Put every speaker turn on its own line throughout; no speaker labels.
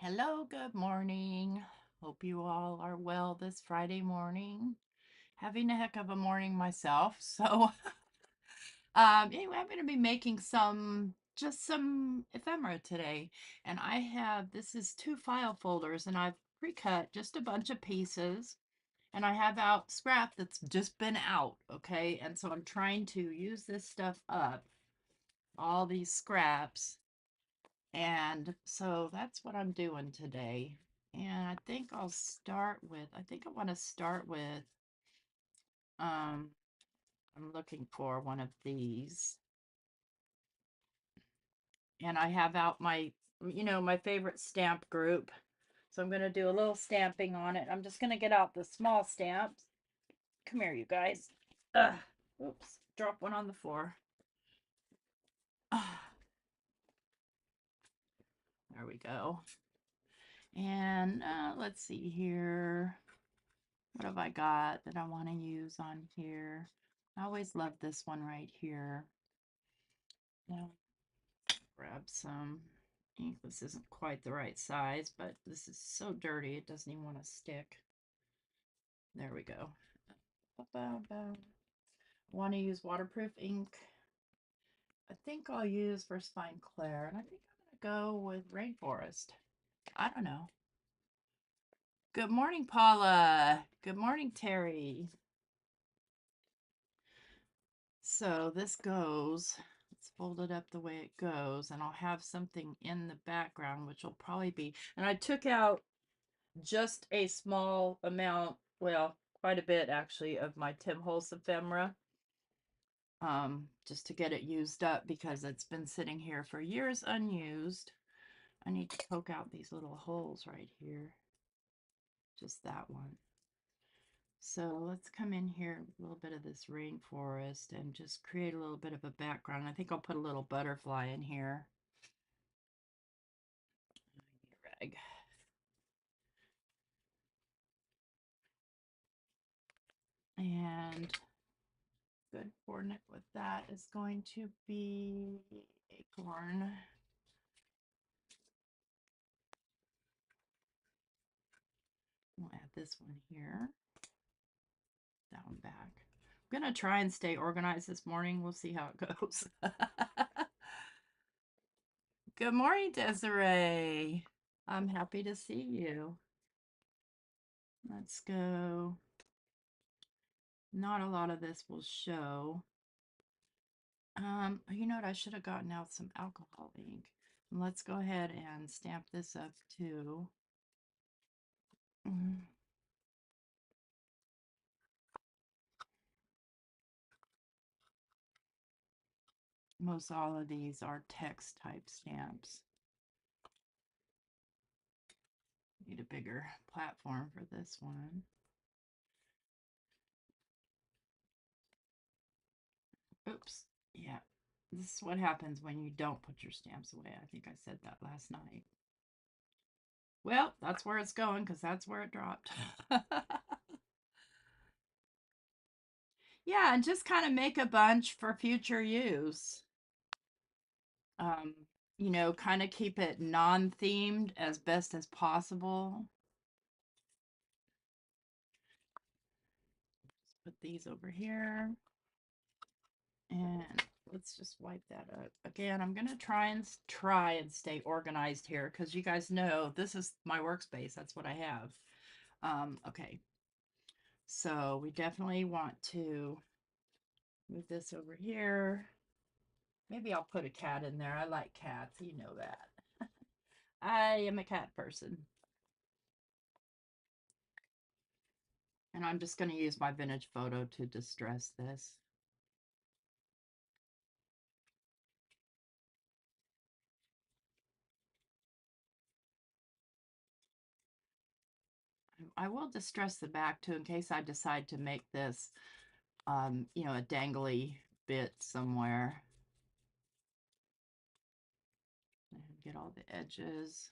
Hello, good morning. Hope you all are well this Friday morning. Having a heck of a morning myself. Anyway, I'm going to be making just some ephemera today. And this is two file folders, and I've pre-cut just a bunch of pieces. And I have out scrap that's just been out, okay? And so I'm trying to use this stuff up, all these scraps, and so that's what I'm doing today. And I think I want to start with, um, I'm looking for one of these. And I have out my favorite stamp group. So I'm going to do a little stamping on it. I'm just going to get out the small stamps. Come here, you guys. Ugh. Oops, drop one on the floor. There we go. And let's see here. What have I got that I want to use on here? I always love this one right here. Now, grab some ink. This isn't quite the right size, but this is so dirty it doesn't even want to stick. There we go. I want to use waterproof ink. I think I'll use First Fine Claire, and I think I'm going to go with Rainforest. I don't know. Good morning, Paula. Good morning, Terry. So this goes, let's fold it up the way it goes, and I'll have something in the background, which will probably be, and I took out just a small amount, well, quite a bit actually, of my Tim Holtz ephemera, just to get it used up because it's been sitting here for years unused. I need to poke out these little holes right here, just that one. So let's come in here with a little bit of this rainforest and just create a little bit of a background. I think I'll put a little butterfly in here. Rag. And good coordinate with that is going to be acorn. We'll add this one here, that one back. I'm going to try and stay organized this morning. We'll see how it goes. Good morning, Desiree. I'm happy to see you. Let's go. Not a lot of this will show. You know what? I should have gotten out some alcohol ink. Let's go ahead and stamp this up too. Most all of these are text type stamps. Need a bigger platform for this one. Oops. Yeah. This is what happens when you don't put your stamps away. I think I said that last night. Well, that's where it's going because that's where it dropped. Yeah, and just kind of make a bunch for future use. Um, kind of keep it non-themed as best as possible. Put these over here. And let's just wipe that up. Again, I'm going to try and stay organized here because you guys know this is my workspace. That's what I have. Okay. So we definitely want to move this over here. Maybe I'll put a cat in there. I like cats. You know that. I am a cat person. And I'm just going to use my vintage photo to distress this. I will distress the back too in case I decide to make this, a dangly bit somewhere. And get all the edges.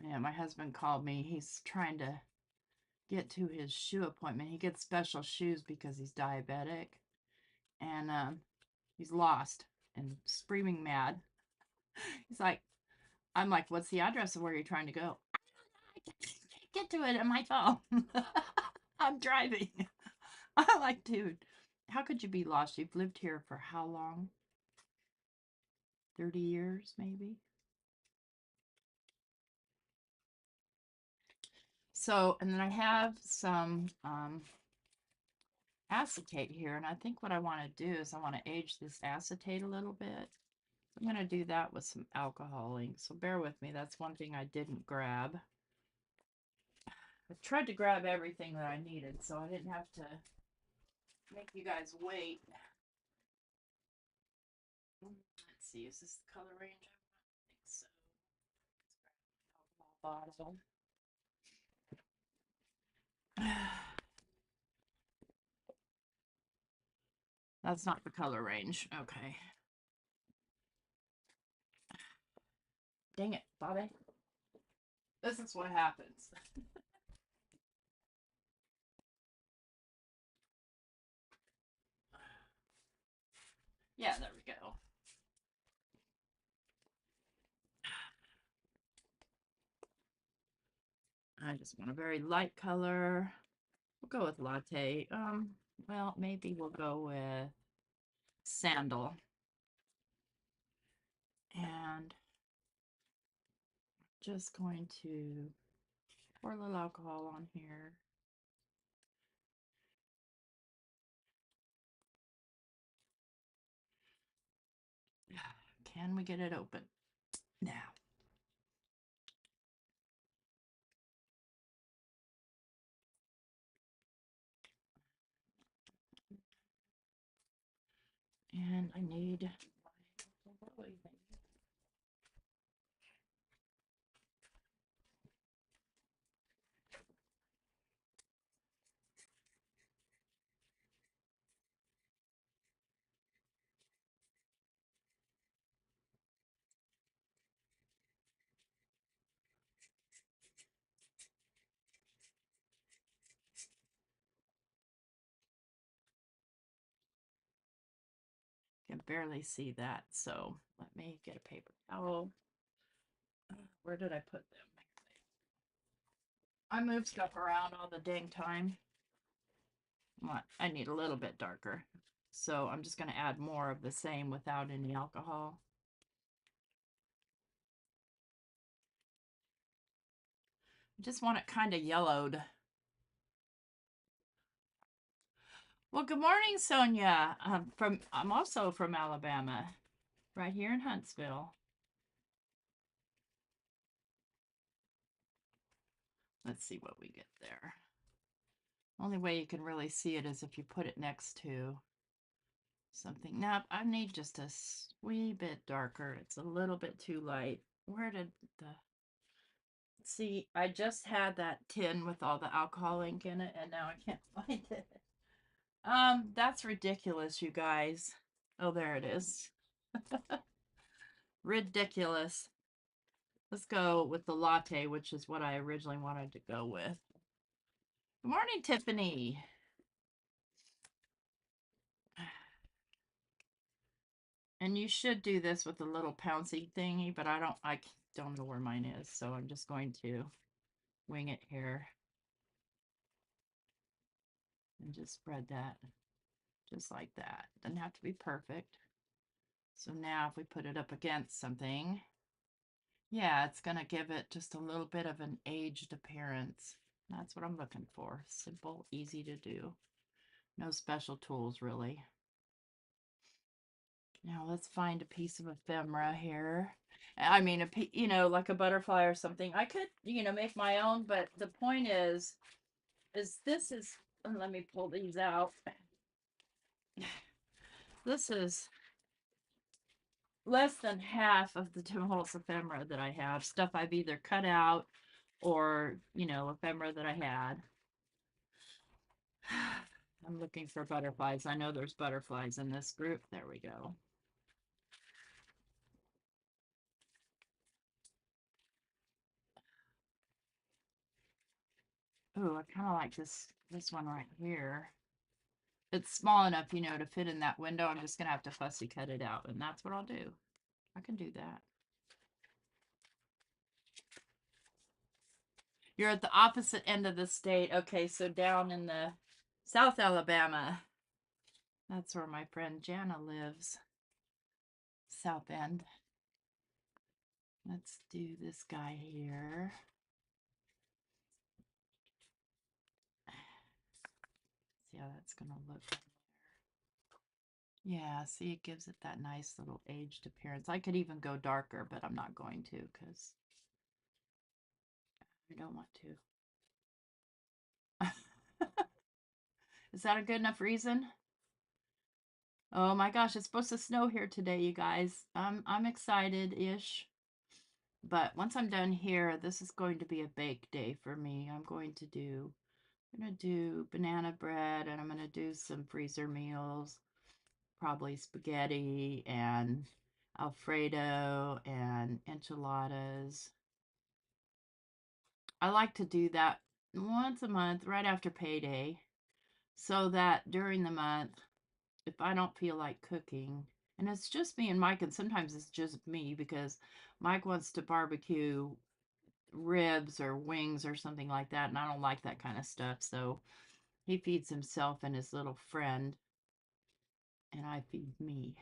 Yeah, my husband called me. He's trying to get to his shoe appointment. He gets special shoes because he's diabetic, and he's lost and screaming mad. He's like, I'm like, what's the address of where you're trying to go? I can't get to it on my phone. I'm driving. I'm like, dude, how could you be lost? You've lived here for how long? 30 years, maybe? So, and then I have some acetate here, and I think what I want to do is I want to age this acetate a little bit. I'm going to do that with some alcohol ink, so bear with me. That's one thing I didn't grab. I tried to grab everything that I needed, so I didn't have to make you guys wait. Let's see, is this the color range I want? I think so. Let's grab the alcohol bottle. That's not the color range. Okay. Dang it, Bobby. This is what happens. Yeah, there we go. I just want a very light color. We'll go with latte. Well, maybe we'll go with sandal. And just going to pour a little alcohol on here. Can we get it open? Now. And I need my can barely see that, so let me get a paper towel. Where did I put them? I move stuff around all the dang time. What? I need a little bit darker. So I'm just going to add more of the same without any alcohol. I just want it kind of yellowed. Well, good morning, Sonia. I'm also from Alabama, right here in Huntsville. Let's see what we get there. Only way you can really see it is if you put it next to something. Now, I need just a wee bit darker. It's a little bit too light. Where did the... See, I just had that tin with all the alcohol ink in it, and now I can't find it. That's ridiculous, you guys. Oh, there it is. Ridiculous. Let's go with the latte, which is what I originally wanted to go with. Good morning, Tiffany. And you should do this with a little pouncy thingy, but I don't know where mine is, so I'm just going to wing it here. And just spread that just like that. Doesn't have to be perfect. So now if we put it up against something, yeah, it's going to give it just a little bit of an aged appearance. That's what I'm looking for. Simple, easy to do. No special tools, really. Now let's find a piece of ephemera here. I mean, like a butterfly or something. I could, make my own, but the point is this is, let me pull these out. This is less than half of the Timholtz ephemera that I have. Stuff I've either cut out or, ephemera that I had. I'm looking for butterflies. I know there's butterflies in this group. There we go. Oh, I kind of like this one right here. It's small enough, to fit in that window. I'm just gonna have to fussy cut it out, and that's what I'll do. I can do that. You're at the opposite end of the state. Okay, so down in the South Alabama, that's where my friend Jana lives. South End. Let's do this guy here. See how that's gonna look. Yeah, see, it gives it that nice little aged appearance. I could even go darker, but I'm not going to because I don't want to. Is that a good enough reason? Oh my gosh, it's supposed to snow here today, you guys. I'm excited-ish. But once I'm done here, this is going to be a bake day for me. I'm gonna do banana bread, and I'm gonna do some freezer meals, probably spaghetti and Alfredo and enchiladas. I like to do that once a month right after payday so that during the month, if I don't feel like cooking, and it's just me and Mike, and sometimes it's just me because Mike wants to barbecue ribs or wings or something like that, and I don't like that kind of stuff. So he feeds himself and his little friend, and I feed me.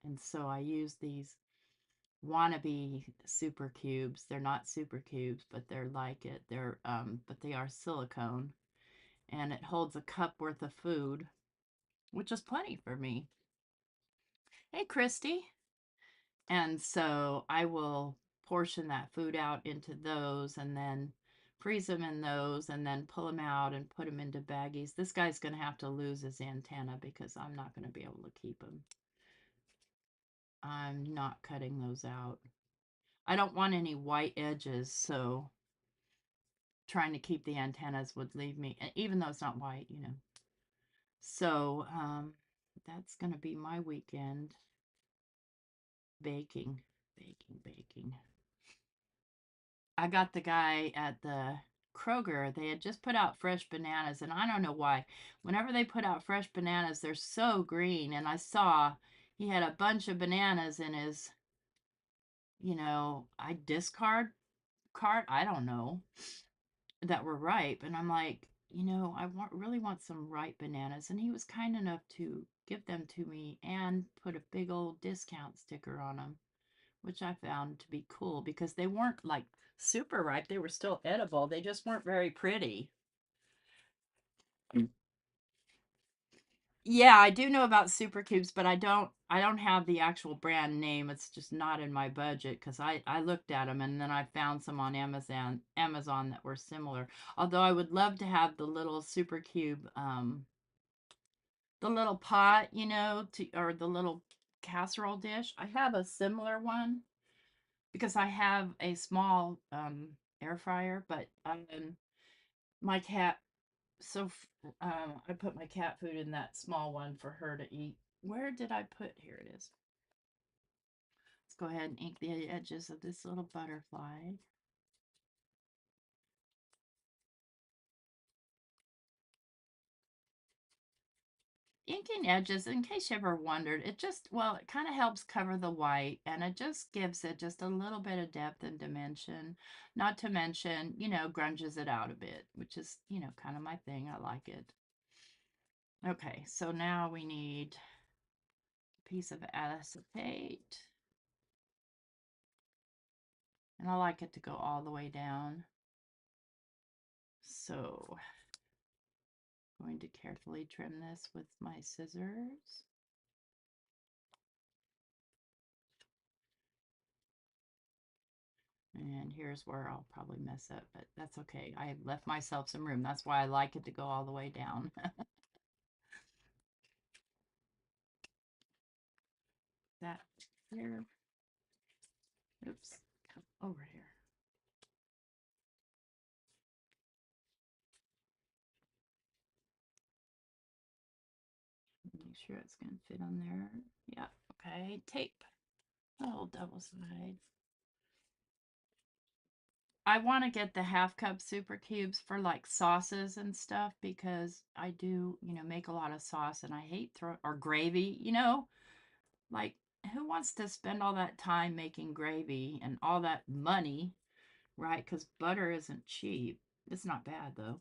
And so I use these wannabe super cubes. They're not super cubes, but they're like it. But they are silicone, and it holds a cup worth of food, which is plenty for me. Hey, Christy. And so I will portion that food out into those and then freeze them in those and then pull them out and put them into baggies. This guy's going to have to lose his antenna because I'm not going to be able to keep him. I'm not cutting those out. I don't want any white edges, so trying to keep the antennas would leave me, even though it's not white. So that's going to be my weekend. Baking, baking. I got the guy at the Kroger. They had just put out fresh bananas, and I don't know why. Whenever they put out fresh bananas, they're so green. And I saw he had a bunch of bananas in his, I discard cart. I don't know, that were ripe. And I'm like, really want some ripe bananas. And he was kind enough to give them to me and put a big old discount sticker on them, which I found to be cool because they weren't like super ripe. They were still edible. They just weren't very pretty. Yeah, I do know about super cubes, but I don't have the actual brand name. It's just not in my budget because I looked at them and then I found some on Amazon that were similar. Although I would love to have the little super cube the little pot, or the little casserole dish. I have a similar one because I have a small air fryer, but my cat, so I put my cat food in that small one for her to eat. Where did I put? Here it is. Let's go ahead and ink the edges of this little butterfly. Inking edges, in case you ever wondered, it kind of helps cover the white, and it just gives it just a little bit of depth and dimension. Not to mention, grunges it out a bit, which is, kind of my thing. I like it. Okay, so now we need a piece of acetate, and I like it to go all the way down. So I'm going to carefully trim this with my scissors. And here's where I'll probably mess up, but that's okay. I left myself some room. That's why I like it to go all the way down. That here. Oops. Come over here. Make sure it's going to fit on there. Yeah. Okay. Tape. Oh, double side. I want to get the half cup super cubes for like sauces and stuff because I do, make a lot of sauce and I hate or gravy, like who wants to spend all that time making gravy and all that money, right? Because butter isn't cheap. It's not bad though.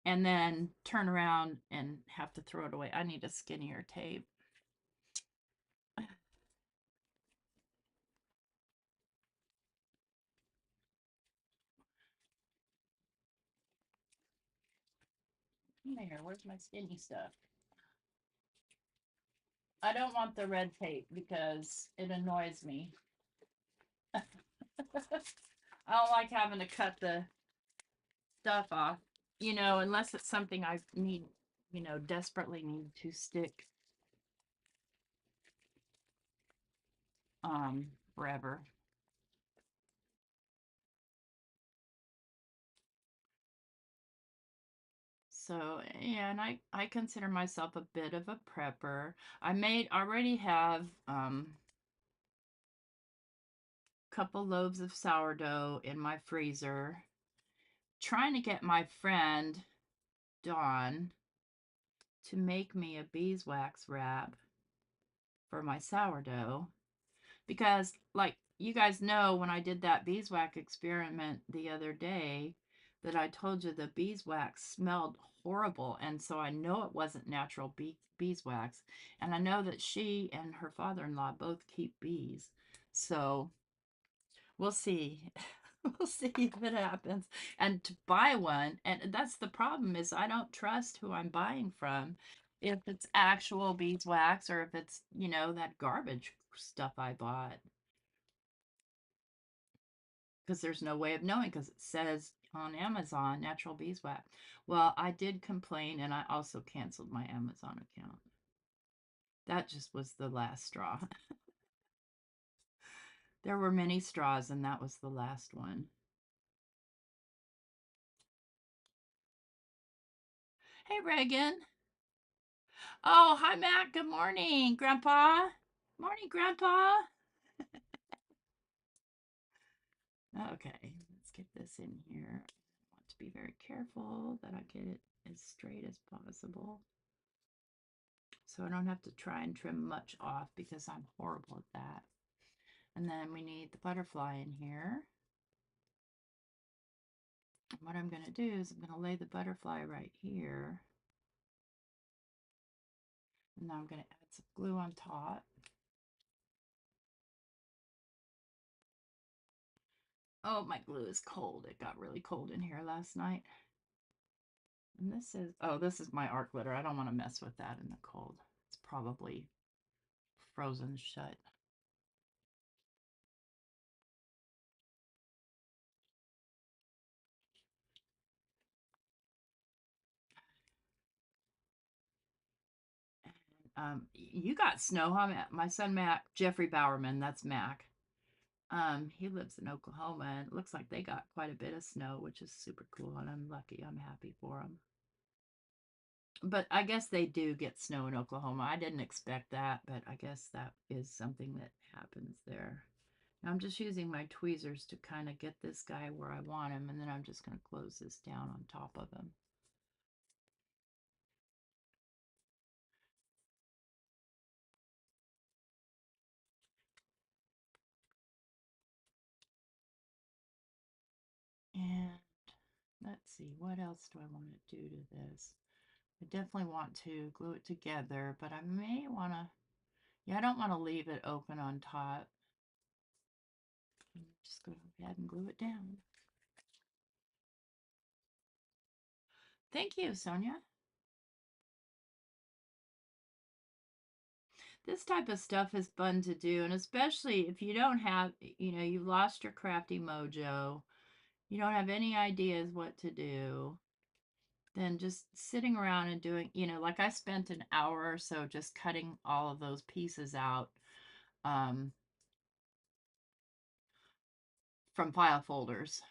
And then turn around and have to throw it away. I need a skinnier tape. There, where's my skinny stuff? I don't want the red tape because it annoys me. I don't like having to cut the stuff off, unless it's something I need, desperately need to stick forever. So, yeah, and I consider myself a bit of a prepper. Already have a couple loaves of sourdough in my freezer. Trying to get my friend Dawn to make me a beeswax wrap for my sourdough because, like, you guys know when I did that beeswax experiment the other day that I told you the beeswax smelled horrible, and so I know it wasn't natural beeswax, and I know that she and her father-in-law both keep bees, so we'll see. We'll see if it happens. And to buy one, and that's the problem, is I don't trust who I'm buying from. If it's actual beeswax or if it's, that garbage stuff I bought. Because there's no way of knowing because it says on Amazon natural beeswax. Well, I did complain and I also canceled my Amazon account. That just was the last straw. There were many straws and that was the last one. Hey, Reagan. Oh, hi, Matt. Good morning, Grandpa. Morning, Grandpa. Okay, let's get this in here. I want to be very careful that I get it as straight as possible. So I don't have to try and trim much off because I'm horrible at that. And then we need the butterfly in here. And what I'm going to do is I'm going to lay the butterfly right here. And now I'm going to add some glue on top. Oh, my glue is cold. It got really cold in here last night. And this is my art glitter. I don't want to mess with that in the cold. It's probably frozen shut. You got snow, huh? My son Mac, Jeffrey Bowerman, that's Mac. He lives in Oklahoma, and it looks like they got quite a bit of snow, which is super cool, and I'm lucky. I'm happy for them. But I guess they do get snow in Oklahoma. I didn't expect that, but I guess that is something that happens there. Now I'm just using my tweezers to kind of get this guy where I want him, and then I'm just going to close this down on top of him. And let's see, what else do I want to do to this? I definitely want to glue it together, but I may want to, yeah, I don't want to leave it open on top. Just go ahead and glue it down. Thank you, Sonia. This type of stuff is fun to do, and especially if you don't have, you've lost your crafty mojo, you don't have any ideas what to do, then just sitting around and doing, like I spent an hour or so just cutting all of those pieces out from file folders.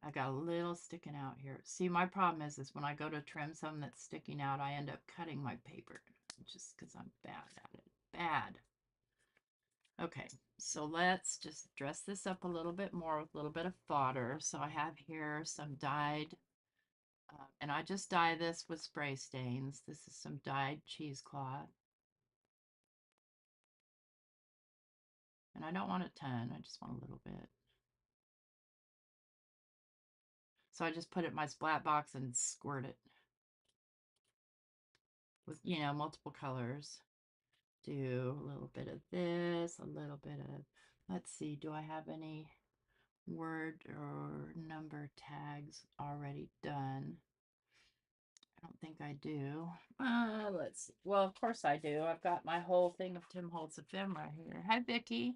I got a little sticking out here. See, my problem is when I go to trim some that's sticking out, I end up cutting my paper just because I'm bad at it. Bad. Okay, so let's just dress this up a little bit more with a little bit of fodder. So I have here some dyed, and I just dye this with spray stains. This is some dyed cheesecloth. And I don't want a ton, I just want a little bit. So I just put it in my splat box and squirt it with, multiple colors. Do a little bit of this, a little bit of, let's see, do I have any word or number tags already done? I don't think I do. Let's see. Well, of course I do. I've got my whole thing of Tim Holtz ephemera here. Hi, Vicky.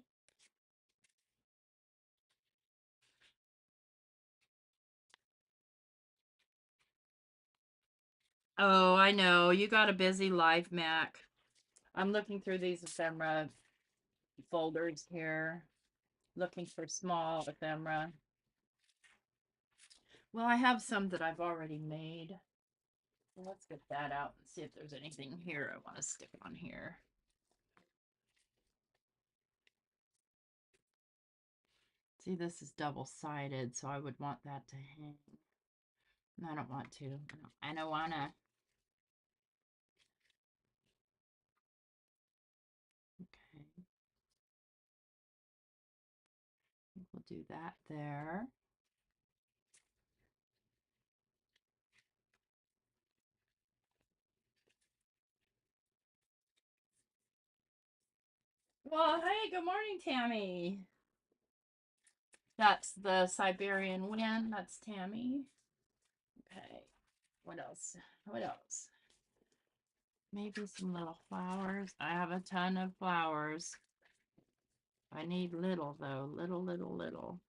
Oh, I know. You got a busy life, Mac. I'm looking through these ephemera folders here, looking for small ephemera. Well, I have some that I've already made. Well, let's get that out and see if there's anything here I want to stick on here. See, this is double-sided, so I would want that to hang. I don't want to. I don't want to. Okay. We'll do that there. Well, hey, good morning, Tammy. That's the Siberian wind. That's Tammy. Okay. What else? What else? Maybe some little flowers. I have a ton of flowers. I need little, though. Little, little, little.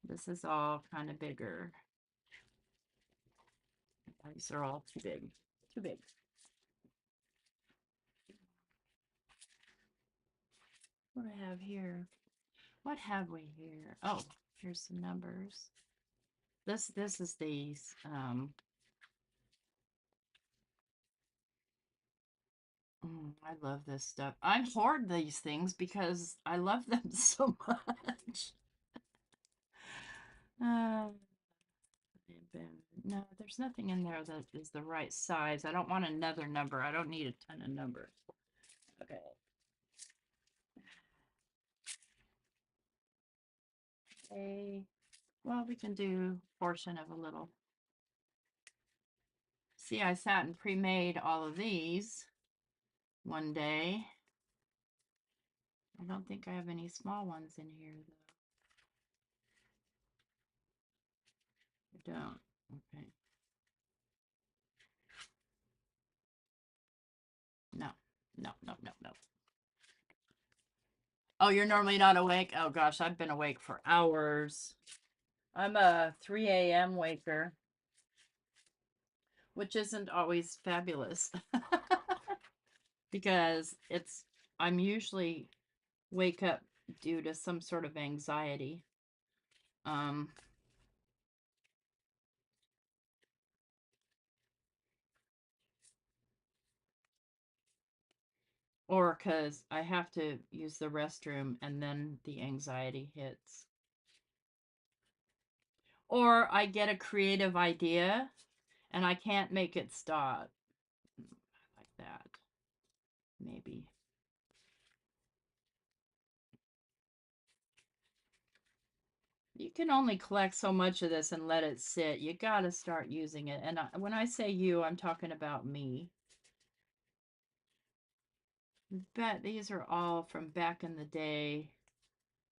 This is all kind of bigger. These are all too big. Too big. What do I have here? What have we here? Oh, here's some numbers. This is these. I love this stuff. I hoard these things because I love them so much. Uh, no, there's nothing in there that is the right size. I don't want another number. I don't need a ton of numbers. Okay. Okay. Well, we can do portion of a little. See, I sat and pre-made all of these one day. I don't think I have any small ones in here, though. I don't. Okay. No. No, no, no, no. Oh, you're normally not awake? Oh gosh, I've been awake for hours. I'm a 3 a.m. waker, which isn't always fabulous because I'm usually wake up due to some sort of anxiety. Um, or because I have to use the restroom and then the anxiety hits. Or I get a creative idea and I can't make it stop. Like that. Maybe. You can only collect so much of this and let it sit. You got to start using it. And when I say you, I'm talking about me. Bet these are all from back in the day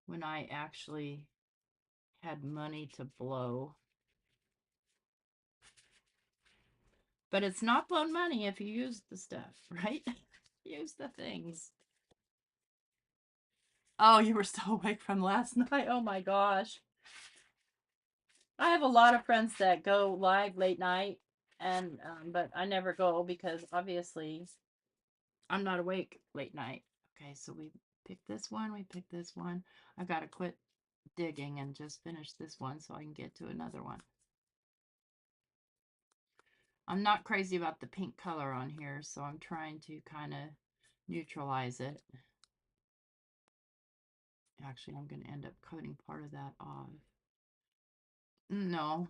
when I actually had money to blow. But it's not blown money if you use the stuff, right? Use the things. Oh, you were still awake from last night? Oh my gosh. I have a lot of friends that go live late night, and but I never go because obviously I'm not awake late night. Okay, so we picked this one, we picked this one. I gotta quit digging and just finish this one so I can get to another one. I'm not crazy about the pink color on here, so I'm trying to kind of neutralize it. Actually, I'm going to end up cutting part of that off. No.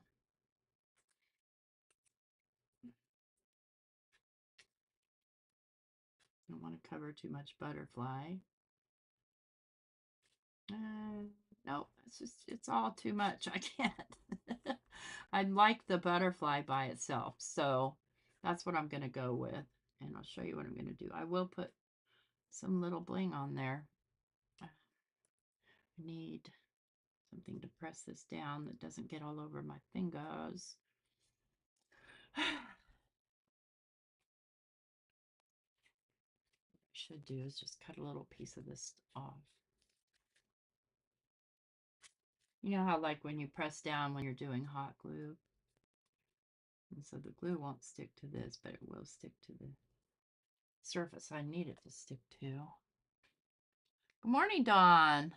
I don't want to cover too much butterfly. Nope, it's all too much. I can't. I like the butterfly by itself, so that's what I'm going to go with. And I'll show you what I'm going to do. I will put some little bling on there. I need something to press this down that doesn't get all over my fingers. What I should do is just cut a little piece of this off. You know how like when you press down when you're doing hot glue? And so the glue won't stick to this, but it will stick to the surface I need it to stick to. Good morning, Dawn.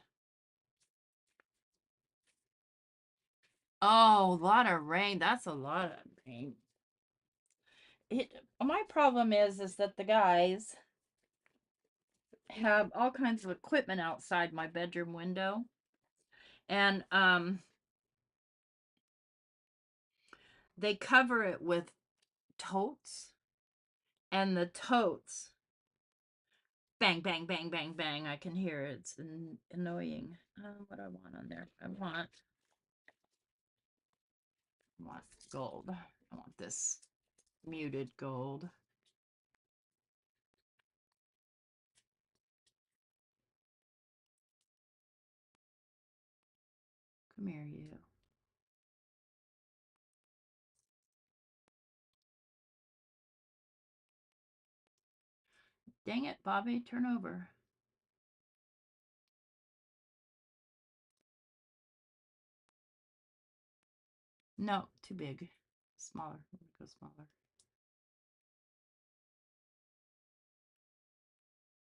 Oh, a lot of rain. That's a lot of rain. My problem is that the guys have all kinds of equipment outside my bedroom window. And they cover it with totes. And the totes, bang, bang, bang, bang, bang. I can hear it. It's annoying. What do I want on there? I want gold. I want this muted gold. Come here, you. Dang it, Bobby, turn over. No, too big. Smaller. Go smaller.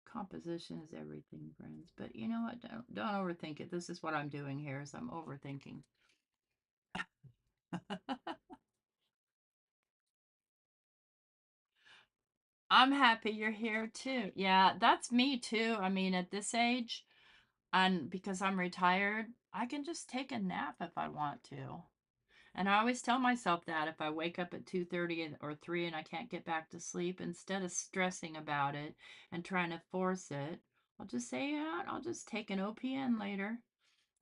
Composition is everything, friends. But you know what? Don't overthink it. This is what I'm doing here is I'm overthinking. I'm happy you're here too. Yeah, that's me too. I mean, at this age, and because I'm retired, I can just take a nap if I want to. And I always tell myself that if I wake up at 2:30 or 3 and I can't get back to sleep, instead of stressing about it and trying to force it, I'll just say, yeah, I'll just take an OPN later,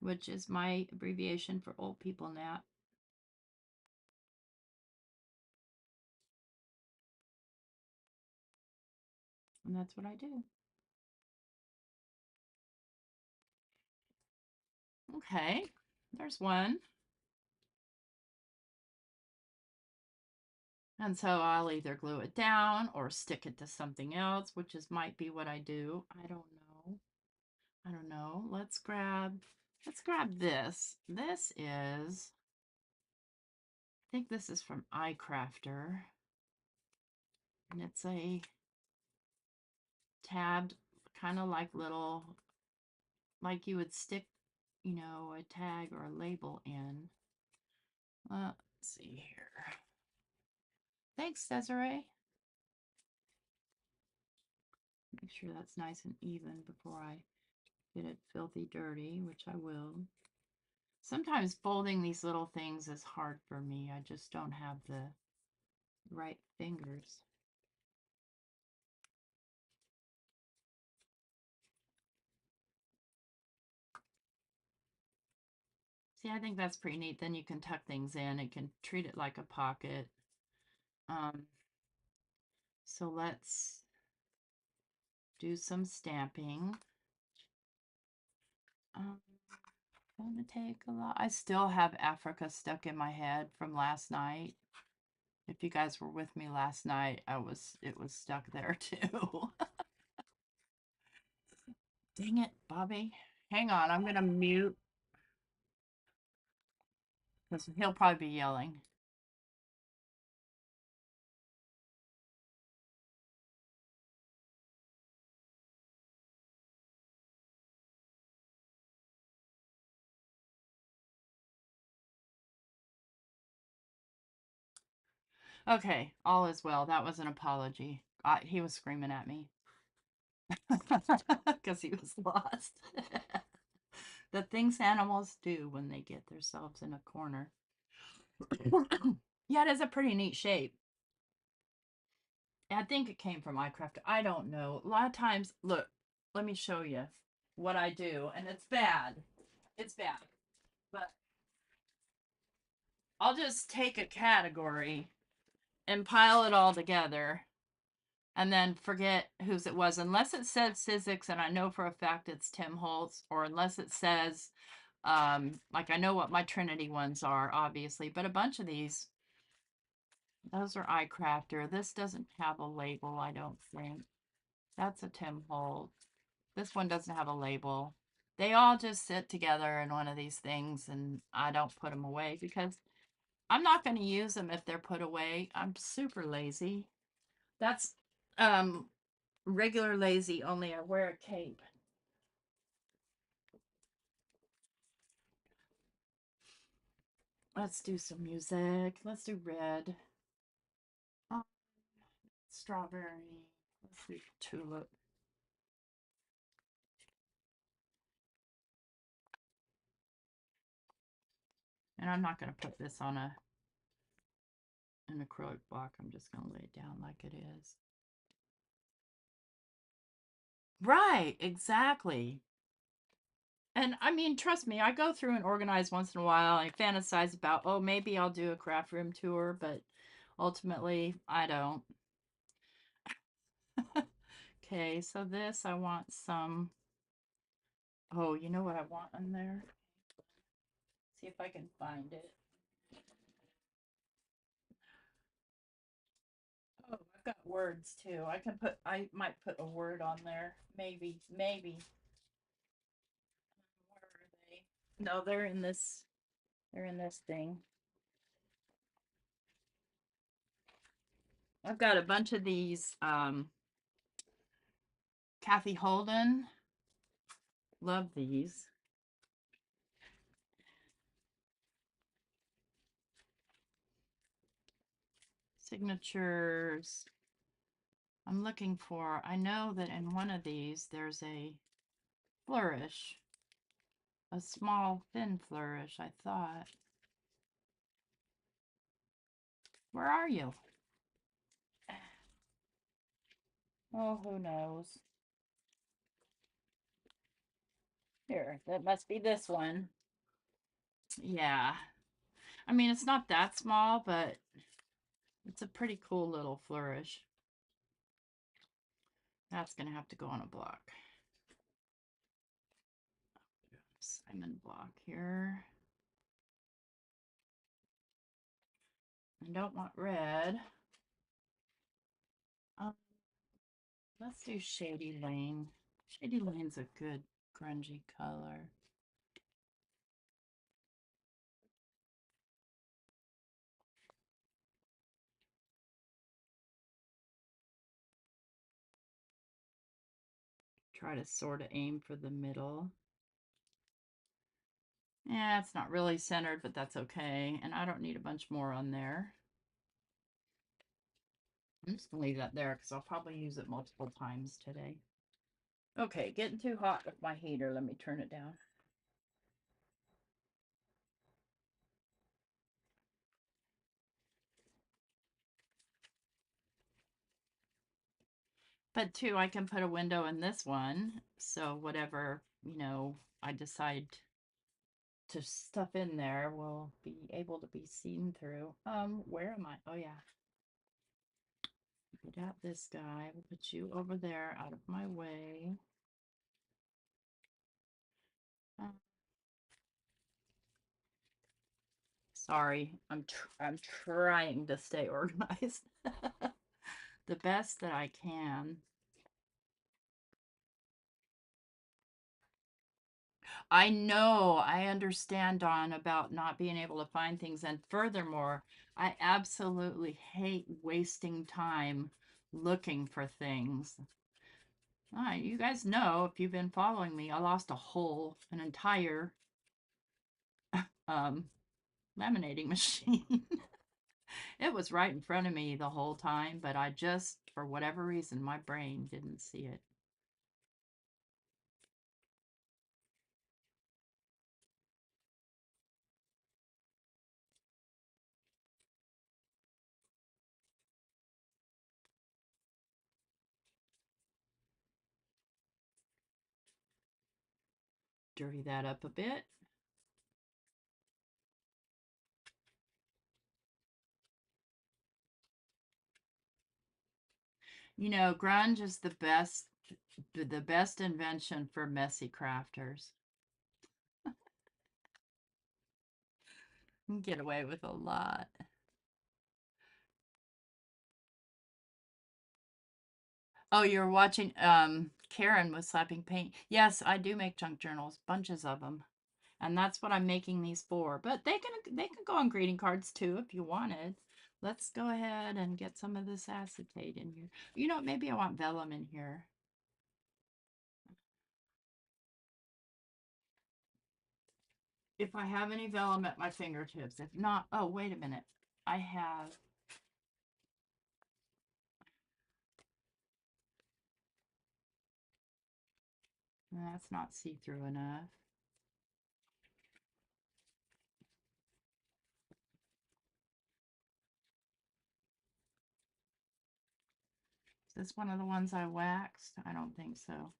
which is my abbreviation for old people nap. And that's what I do. Okay, there's one. And so I'll either glue it down or stick it to something else, which is might be what I do. I don't know. I don't know. Let's grab this. This is, I think this is from iCrafter. And it's a tabbed, kind of like little, like you would stick, you know, a tag or a label in. Let's see here. Thanks, Desiree. Make sure that's nice and even before I get it filthy dirty, which I will. Sometimes folding these little things is hard for me. I just don't have the right fingers. See, I think that's pretty neat. Then you can tuck things in. It can treat it like a pocket. So let's do some stamping. Gonna take a lot. I still have Africa stuck in my head from last night. If you guys were with me last night, it was stuck there too. Dang it, Bobby. Hang on, I'm gonna mute because he'll probably be yelling. Okay, all is well. That was an apology. He was screaming at me because he was lost. The things animals do when they get themselves in a corner. Yeah, it is a pretty neat shape. I think it came from iCraft. I don't know. A lot of times, look, let me show you what I do, and it's bad. It's bad. But I'll just take a category and pile it all together and then forget whose it was, unless it says Sizzix, and I know for a fact it's Tim Holtz, or unless it says, like I know what my Trinity ones are, obviously, but a bunch of these, those are iCrafter. This doesn't have a label, I don't think. That's a Tim Holtz. This one doesn't have a label. They all just sit together in one of these things, and I don't put them away because I'm not going to use them if they're put away. I'm super lazy. That's um regular lazy, only I wear a cape. Let's do some music. Let's do red. Oh, strawberry. Let's do tulip. And I'm not going to put this on an acrylic block. I'm just going to lay it down like it is. Right, exactly. And I mean, trust me, I go through and organize once in a while. I fantasize about, oh, maybe I'll do a craft room tour, but ultimately, I don't. Okay, so this, I want some. Oh, you know what I want in there? See if I can find it. Oh, I've got words too. I might put a word on there. Maybe. Where are they? No, they're in this thing. I've got a bunch of these, Kathy Holden. Love these. Signatures. I'm looking for, I know that in one of these there's a flourish. A small, thin flourish, I thought. Where are you? Oh, who knows? Here, that must be this one. Yeah. I mean, it's not that small, but it's a pretty cool little flourish. That's going to have to go on a block. Simon block here. I don't want red. Um, let's do Shady Lane. Shady Lane's a good grungy color. Try to sort of aim for the middle. Yeah, it's not really centered, but that's okay. And I don't need a bunch more on there. I'm just gonna leave that there because I'll probably use it multiple times today. Okay, getting too hot with my heater. Let me turn it down. But too, I can put a window in this one. So whatever, I decide to stuff in there will be able to be seen through. Where am I? Oh yeah. Get out this guy. We'll put you over there out of my way. Sorry, I'm trying to stay organized the best that I can. I know, I understand, Dawn, about not being able to find things. And furthermore, I absolutely hate wasting time looking for things. You guys know, if you've been following me, I lost an entire um, laminating machine. It was right in front of me the whole time, but I just, for whatever reason, my brain didn't see it. dirty that up a bit. You know, grunge is the best invention for messy crafters. You can get away with a lot. Oh, you're watching Karen was slapping paint. Yes, I do make junk journals, bunches of them. And that's what I'm making these for. But they can go on greeting cards too if you wanted. Let's go ahead and get some of this acetate in here. You know, maybe I want vellum in here. If I have any vellum at my fingertips. If not, oh, wait a minute. I have, that's not see-through enough. Is this one of the ones I waxed? I don't think so.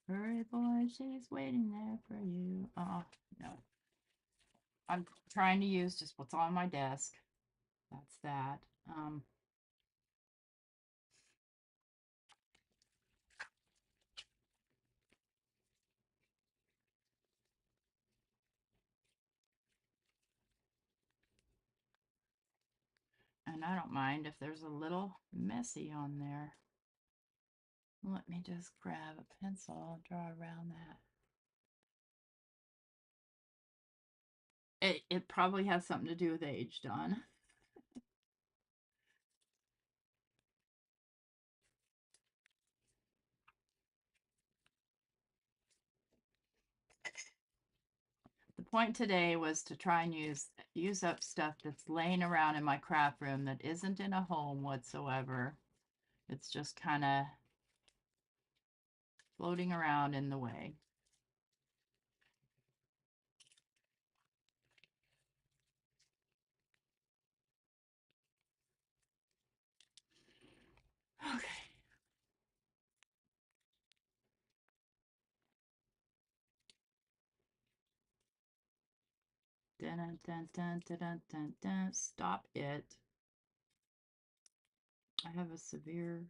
Hurry, boy, she's waiting there for you. Oh, no. I'm trying to use just what's on my desk. That's that. And I don't mind if there's a little messy on there. Let me just grab a pencil and draw around that. It probably has something to do with age, Dawn. The point today was to try and use up stuff that's laying around in my craft room that isn't in a home whatsoever. It's just kind of floating around in the way. Okay. Dun, dun, dun, dun, dun, dun, dun. Stop it. I have a severe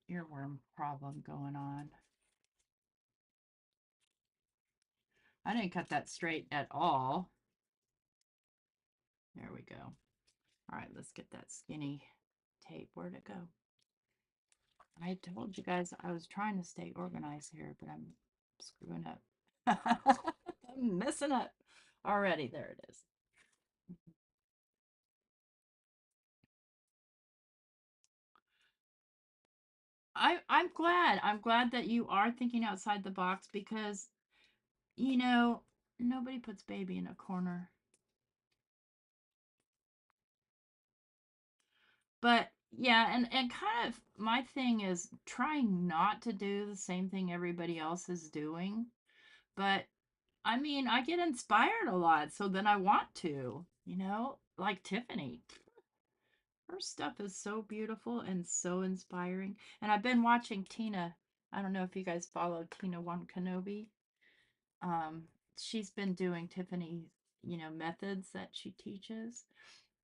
earworm problem going on. I didn't cut that straight at all. There we go. All right, let's get that skinny tape. Where'd it go? I told you guys I was trying to stay organized here, but I'm screwing up. I'm messing up already. There it is. I'm glad. I'm glad that you are thinking outside the box because, you know, nobody puts baby in a corner. But yeah, and kind of my thing is trying not to do the same thing everybody else is doing. But I mean, I get inspired a lot, so then I want to, like Tiffany. Her stuff is so beautiful and so inspiring. And I've been watching Tina. I don't know if you guys follow Tina One Kenobi. Um, she's been doing Tiffany, methods that she teaches.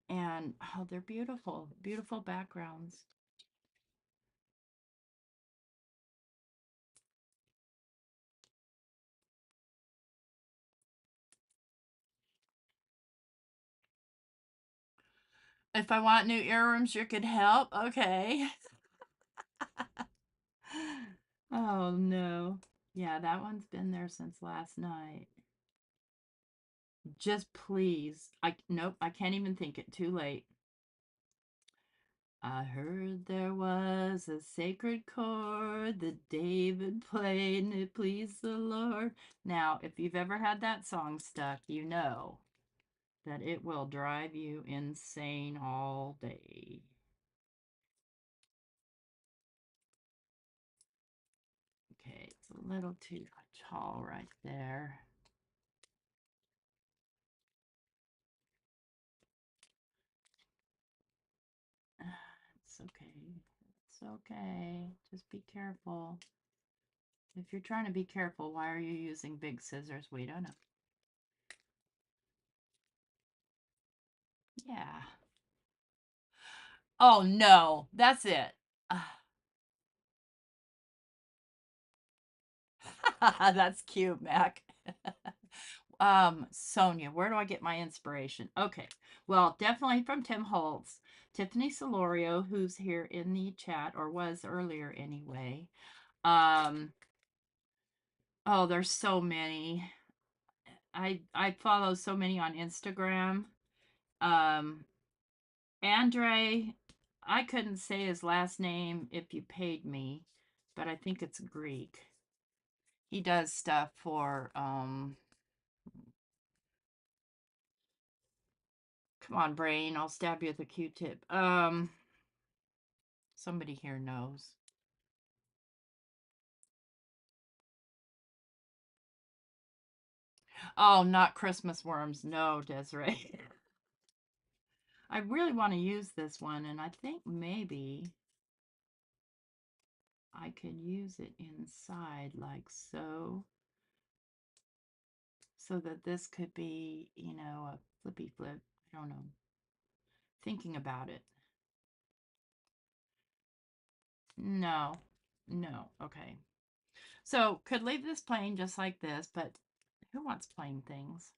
And oh, they're beautiful, beautiful backgrounds. If I want new earrings, you could help. Okay. Oh no. Yeah, that one's been there since last night. Just please. Nope, I can't even think it. Too late. I heard there was a sacred chord that David played and it pleased the Lord. Now, if you've ever had that song stuck, you know that it will drive you insane all day. Okay, it's a little too tall right there. okay. Just be careful. If you're trying to be careful, why are you using big scissors? We don't know. Yeah. Oh no, that's it. That's cute, Mac. Sonia, where do I get my inspiration? Okay. Well, definitely from Tim Holtz. Tiffany Solorio, who's here in the chat, or was earlier anyway. Um, oh, there's so many. I follow so many on Instagram. Um, Andre, I couldn't say his last name if you paid me, but I think it's Greek. He does stuff for come on, brain, I'll stab you with a Q-tip. Somebody here knows. Oh, not Christmas worms. No, Desiree. I really want to use this one, and I think maybe I could use it inside like so. So that this could be, a flippy flip. I don't know. Thinking about it. No. No. Okay. So could leave this plain just like this, but who wants plain things?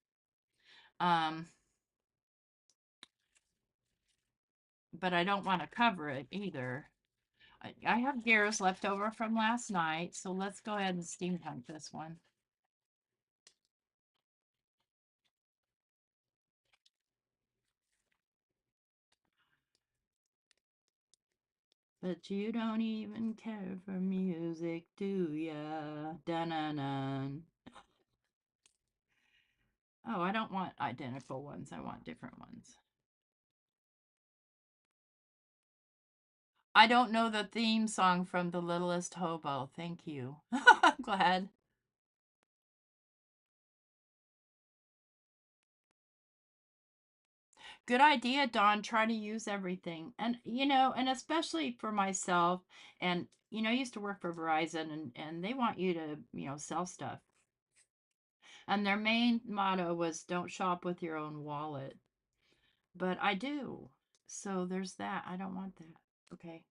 Um, but I don't want to cover it either. I have gears left over from last night, so let's go ahead and steampunk this one. But you don't even care for music, do ya? Dun-dun-dun. Oh, I don't want identical ones. I want different ones. I don't know the theme song from The Littlest Hobo. Thank you. I'm glad. Good idea, Dawn. Try to use everything. And especially for myself. And, I used to work for Verizon and they want you to, sell stuff. And their main motto was don't shop with your own wallet. But I do. So there's that. I don't want that. Okay.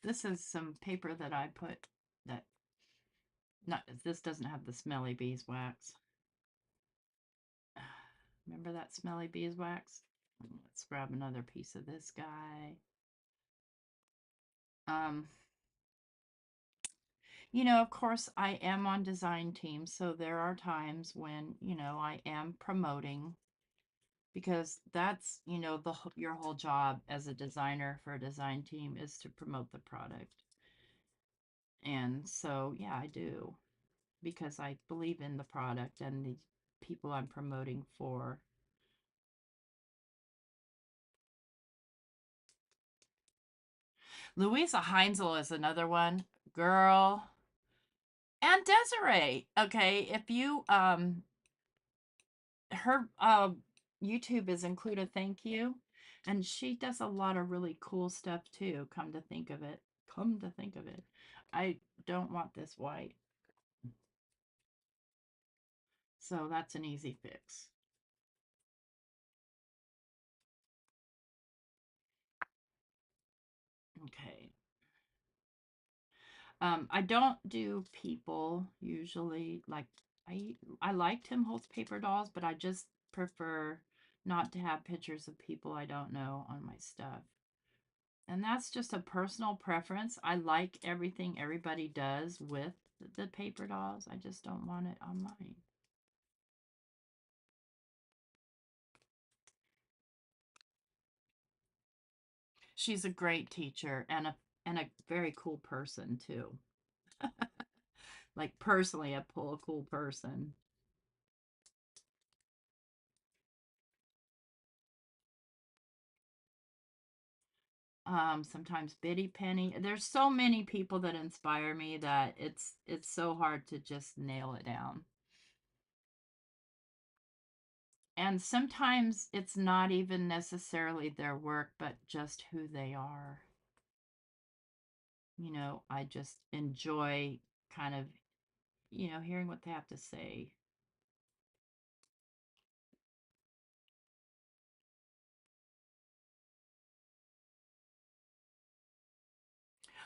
This is some paper that I put that not this doesn't have the smelly beeswax. Remember that smelly beeswax? Let's grab another piece of this guy. Um, of course, I am on design teams, so there are times when, I am promoting because that's, your whole job as a designer for a design team is to promote the product. And so, yeah, I do because I believe in the product and the people I'm promoting for. Louisa Heinzel is another one. Girl. And Desiree. Okay, if you her YouTube is included thank you. And she does a lot of really cool stuff too, come to think of it. Come to think of it. I don't want this white. So that's an easy fix. Okay. I don't do people usually. Like I like Tim Holtz paper dolls, but I just prefer not to have pictures of people I don't know on my stuff. And that's just a personal preference. I like everything everybody does with the paper dolls. I just don't want it on mine. She's a great teacher and a very cool person too. Like personally a cool person. Sometimes Biddy Penny. There's so many people that inspire me that it's so hard to just nail it down. And sometimes it's not even necessarily their work, but just who they are. I just enjoy kind of, hearing what they have to say.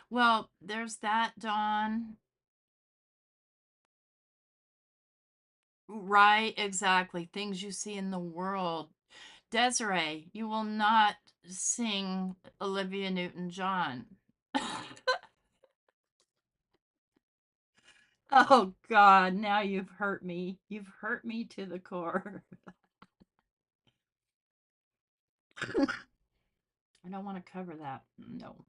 Well, there's that, Dawn. Right, exactly. Things you see in the world. Desiree, you will not sing Olivia Newton-John. Oh God, now you've hurt me. You've hurt me to the core. I don't want to cover that. No.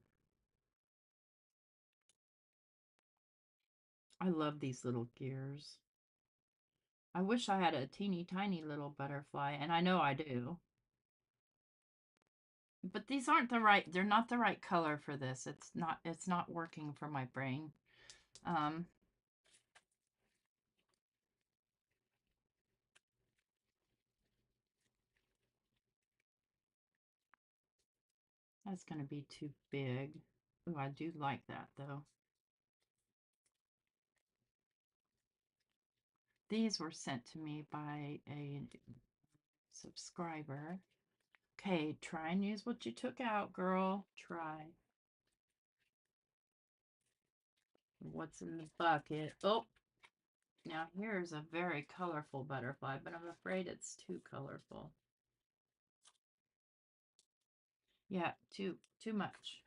I love these little gears. I wish I had a teeny tiny little butterfly, and I know I do. But these aren't they're not the right color for this. It's not working for my brain. Um, that's going to be too big. Ooh, I do like that though. These were sent to me by a subscriber. Okay, try and use what you took out, girl. Try. What's in the bucket? Oh, now here's a very colorful butterfly, but I'm afraid it's too colorful. Yeah, too much.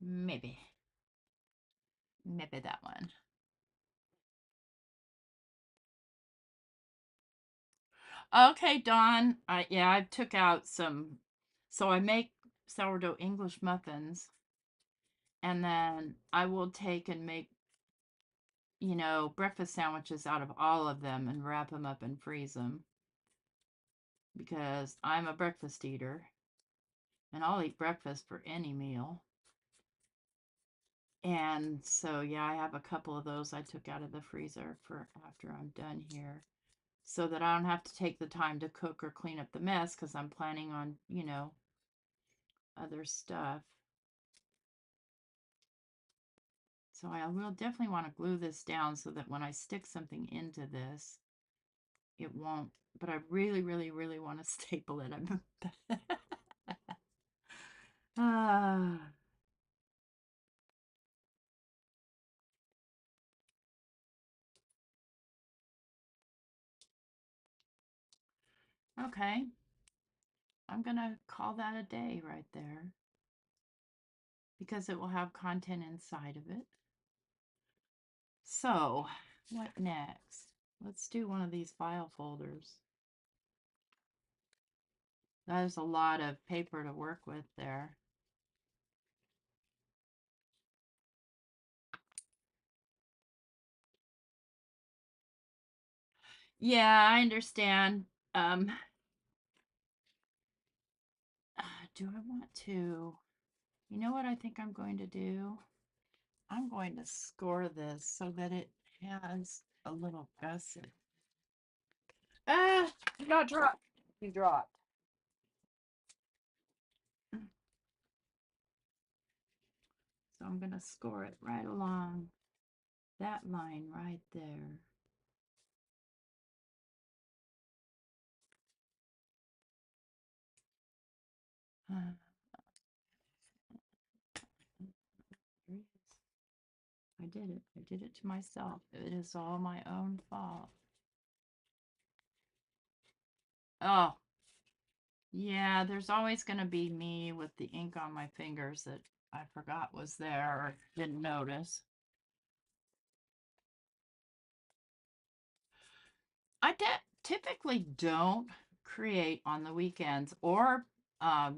Maybe. Maybe that one. Okay, Dawn. I took out some. So I make sourdough English muffins, and then I will take and make, breakfast sandwiches out of all of them and wrap them up and freeze them because I'm a breakfast eater and I'll eat breakfast for any meal. And so, yeah, I have a couple of those I took out of the freezer for after I'm done here so that I don't have to take the time to cook or clean up the mess because I'm planning on, other stuff. So I will definitely want to glue this down so that when I stick something into this, it won't, but I really, really, really want to staple it. Ah, okay. I'm going to call that a day right there because it will have content inside of it. So, what next? Let's do one of these file folders. There's a lot of paper to work with there. Yeah, I understand. Um, do I want to? You know what I think I'm going to do? I'm going to score this so that it has a little gusset. Ah, you got dropped. You dropped. So I'm going to score it right along that line right there. Uh, I did it. I did it to myself. It is all my own fault. Oh, yeah, there's always going to be me with the ink on my fingers that I forgot was there or didn't notice. I typically don't create on the weekends or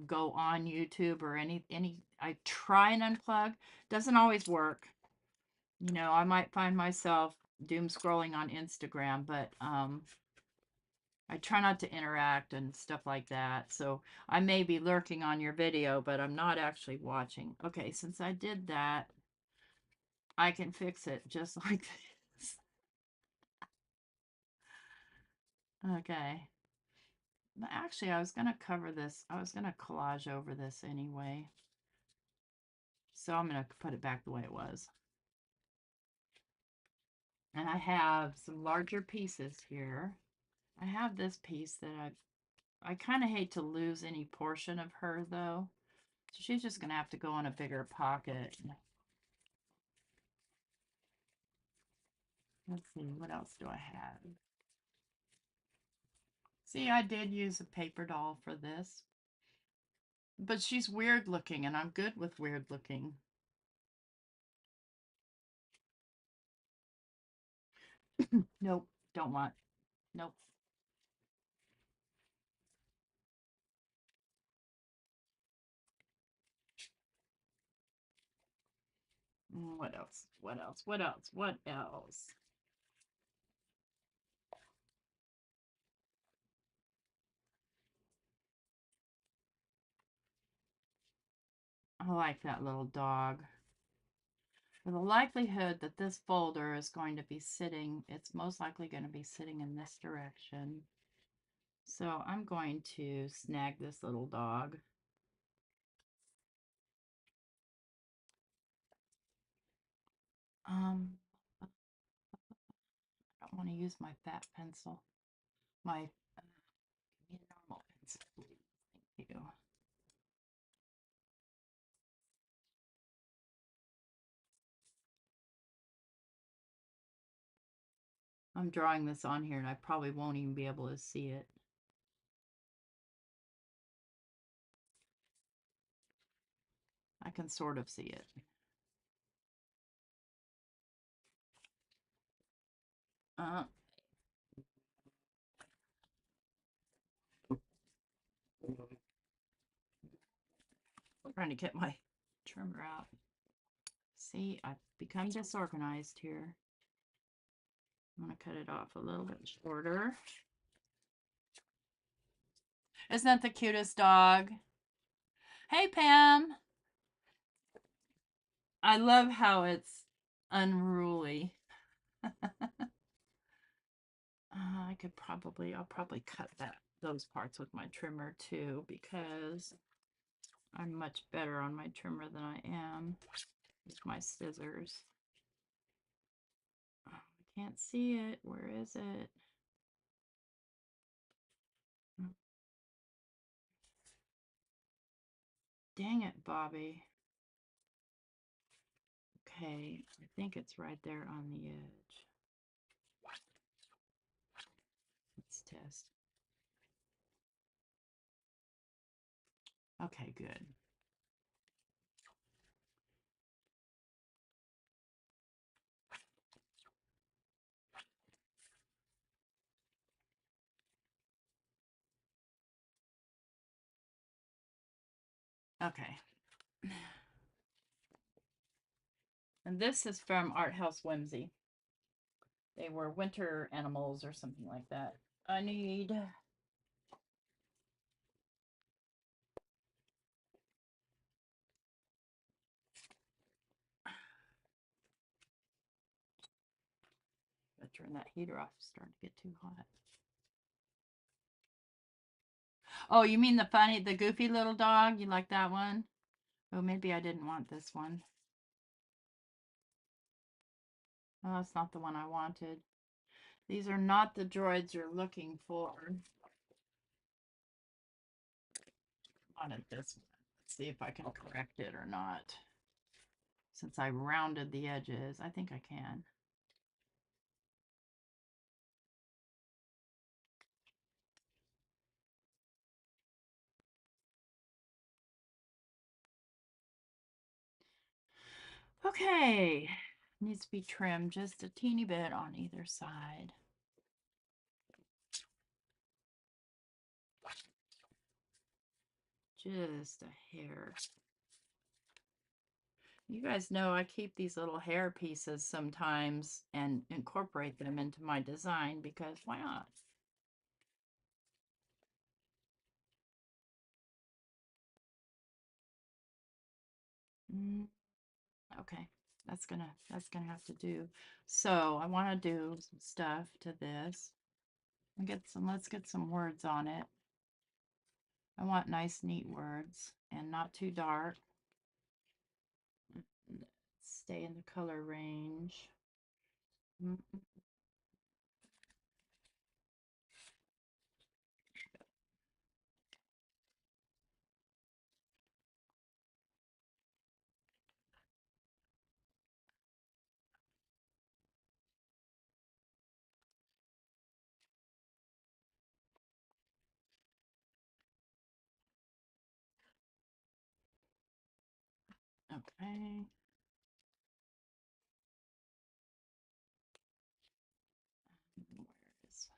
go on YouTube or any. I try and unplug. Doesn't always work. I might find myself doom scrolling on Instagram, but I try not to interact and stuff like that. So I may be lurking on your video, but I'm not actually watching. Okay, since I did that, I can fix it just like this. Okay. Actually, I was going to cover this. I was going to collage over this anyway. So I'm going to put it back the way it was. And I have some larger pieces here. I have this piece that I kind of hate to lose any portion of her though. So she's just going to have to go in a bigger pocket. Let's see, what else do I have? See, I did use a paper doll for this. But she's weird looking, and I'm good with weird looking. Nope, don't want. Nope. What else? What else? What else? What else? I like that little dog. For the likelihood that this folder is going to be sitting, it's most likely going to be sitting in this direction. So I'm going to snag this little dog. I don't want to use my fat pencil. My normal pencil, please. Thank you. I'm drawing this on here and I probably won't even be able to see it. I can sort of see it. I'm trying to get my trimmer out. See, I've become disorganized here. I'm going to cut it off a little bit shorter. Isn't that the cutest dog? Hey, Pam. I love how it's unruly. I'll probably cut those parts with my trimmer too, because I'm much better on my trimmer than I am with my scissors. Oh, I can't see it. Where is it? Dang it, Bobby. Okay, I think it's right there on the edge. Let's test. Okay, good. Okay. And this is from Art House Whimsy. They were winter animals or something like that. I need... I'll turn that heater off. It's starting to get too hot. Oh, you mean the goofy little dog? You like that one? Oh, maybe I didn't want this one. Oh, that's not the one I wanted. These are not the droids you're looking for. I wanted this one. Let's see if I can correct it or not. Since I rounded the edges, I think I can. Okay, needs to be trimmed just a teeny bit on either side. Just a hair. You guys know I keep these little hair pieces sometimes and incorporate them into my design because why not? Okay, that's gonna have to do. So I want to do some stuff to this. Let's get some words on it. I want nice, neat words and not too dark. Stay in the color range. Okay. Where is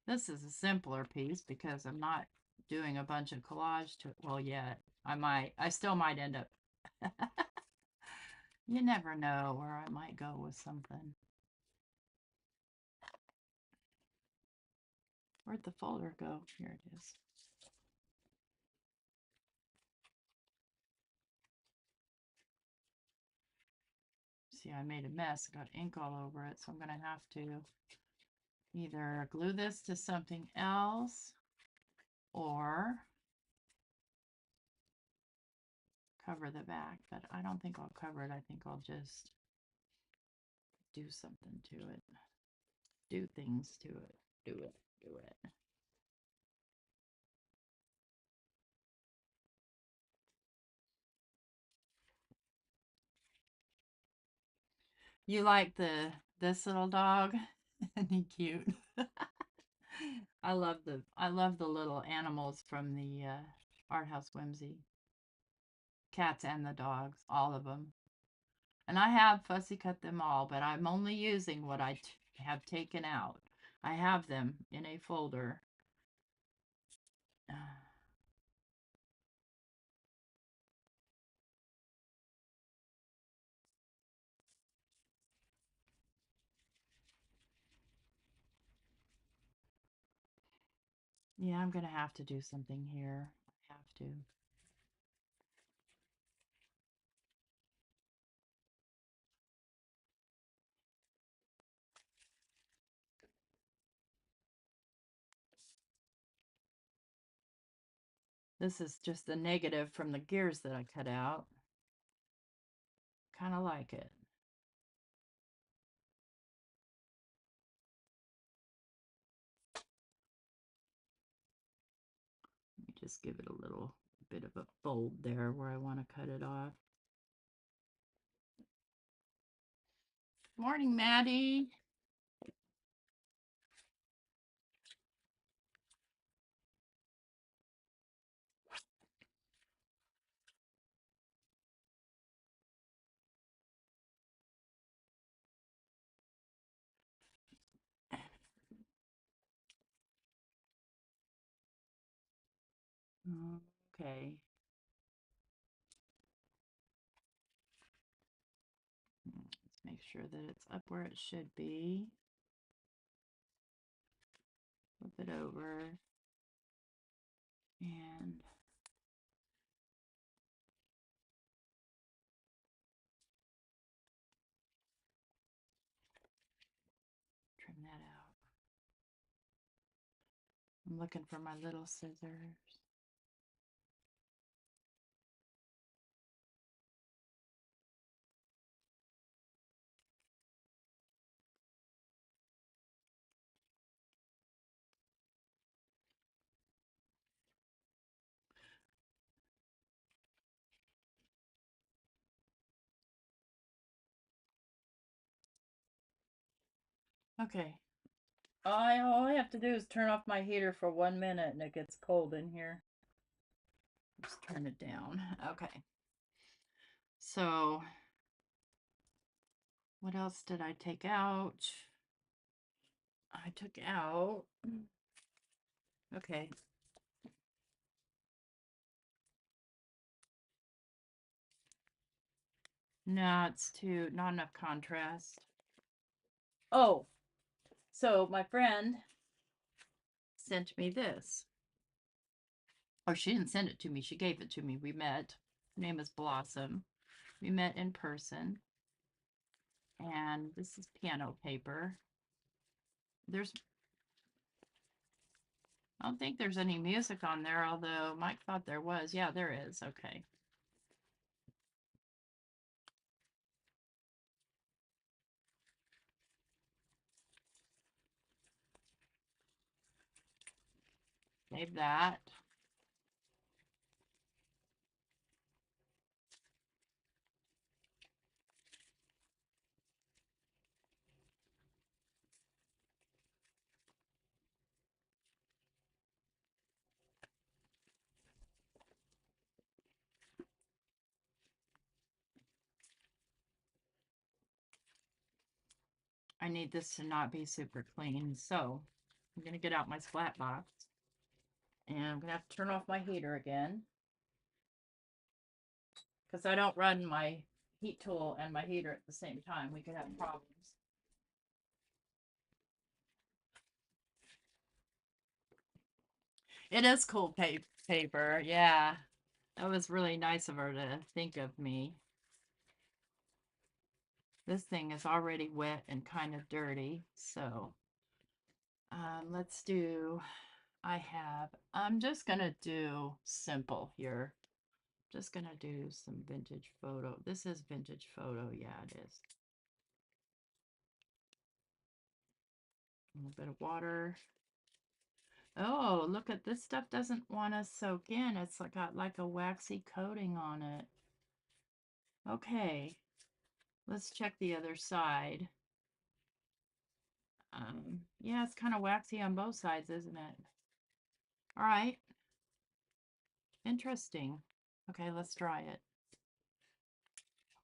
this is a simpler piece because I'm not doing a bunch of collage to it. Well, yet I still might end up. You never know where I might go with something. Where'd the folder go? Here it is. See, I made a mess. I got ink all over it, so I'm going to have to either glue this to something else or cover the back, but I don't think I'll cover it. I think I'll just do something to it. Do things to it. Do it. Do it. You like this little dog? Isn't he cute? I love the little animals from the Art House Whimsy. Cats and the dogs, all of them. And I have fussy cut them all, but I'm only using what I have taken out. I have them in a folder. Yeah, I'm going to have to do something here. I have to. This is just the negative from the gears that I cut out. Kind of like it. Let me just give it a little bit of a fold there where I want to cut it off. Morning, Maddie. Okay. Let's make sure that it's up where it should be. Flip it over. And trim that out. I'm looking for my little scissors. Okay. All I have to do is turn off my heater for 1 minute and it gets cold in here. Just turn it down. Okay. So, what else did I take out? I took out. Okay. No, it's not enough contrast. Oh, so my friend sent me this. Or she didn't send it to me, she gave it to me. We met. Her name is Blossom. We met in person. And this is piano paper. There's, I don't think there's any music on there, although Mike thought there was. Yeah, there is. Okay. Save that. I need this to not be super clean, so I'm going to get out my splat box. And I'm going to have to turn off my heater again, because I don't run my heat tool and my heater at the same time. We could have problems. It is cool paper. Yeah. That was really nice of her to think of me. This thing is already wet and kind of dirty, so let's do, I'm just gonna do simple here. Just gonna do some vintage photo. This is vintage photo. Yeah, it is. A little bit of water. Oh, look at this stuff doesn't want to soak in. It's got like a waxy coating on it. Okay, let's check the other side. Yeah, it's kind of waxy on both sides, isn't it? All right. Interesting. Okay, let's try it.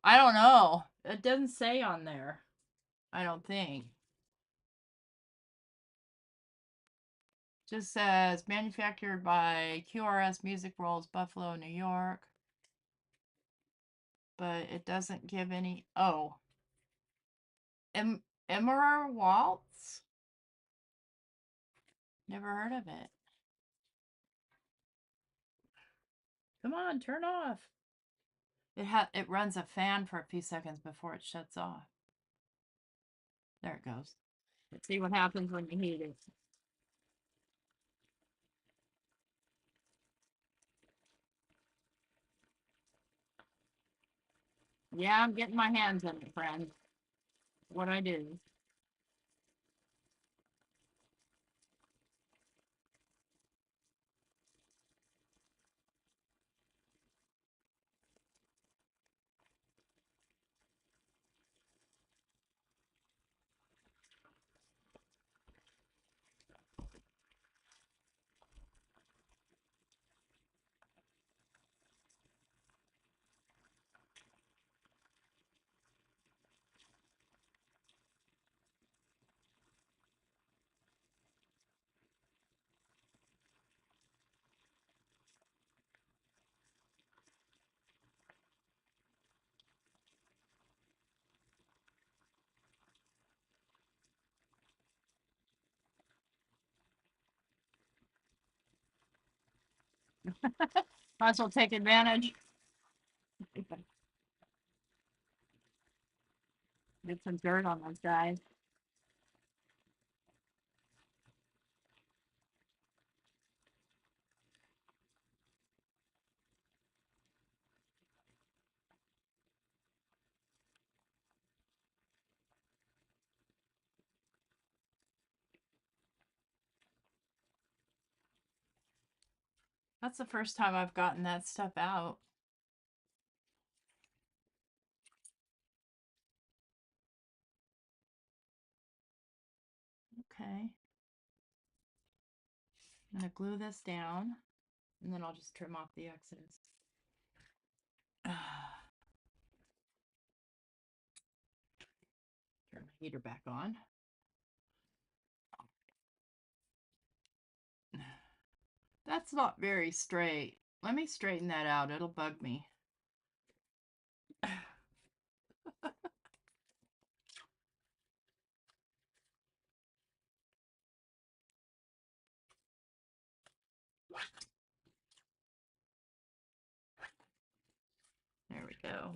I don't know. It doesn't say on there. I don't think. Just says manufactured by QRS Music Rolls, Buffalo, New York. But it doesn't give any. Oh. Ephemera Waltz? Never heard of it. Come on, turn off. It runs a fan for a few seconds before it shuts off. There it goes. Let's see what happens when you heat it. Yeah, I'm getting my hands in it, friend. What I do. Might as well take advantage. Get some dirt on those guys. That's the first time I've gotten that stuff out. Okay. I'm going to glue this down, and then I'll just trim off the excess. Turn my heater back on. That's not very straight. Let me straighten that out. It'll bug me. go.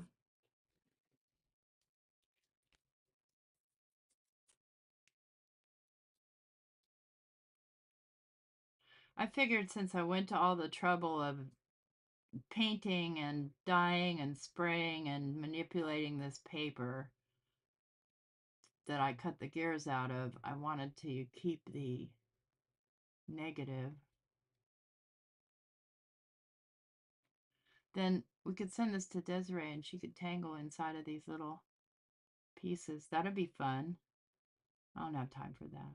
I figured since I went to all the trouble of painting and dyeing and spraying and manipulating this paper that I cut the gears out of, I wanted to keep the negative. Then we could send this to Desiree and she could tangle inside of these little pieces. That'd be fun. I don't have time for that.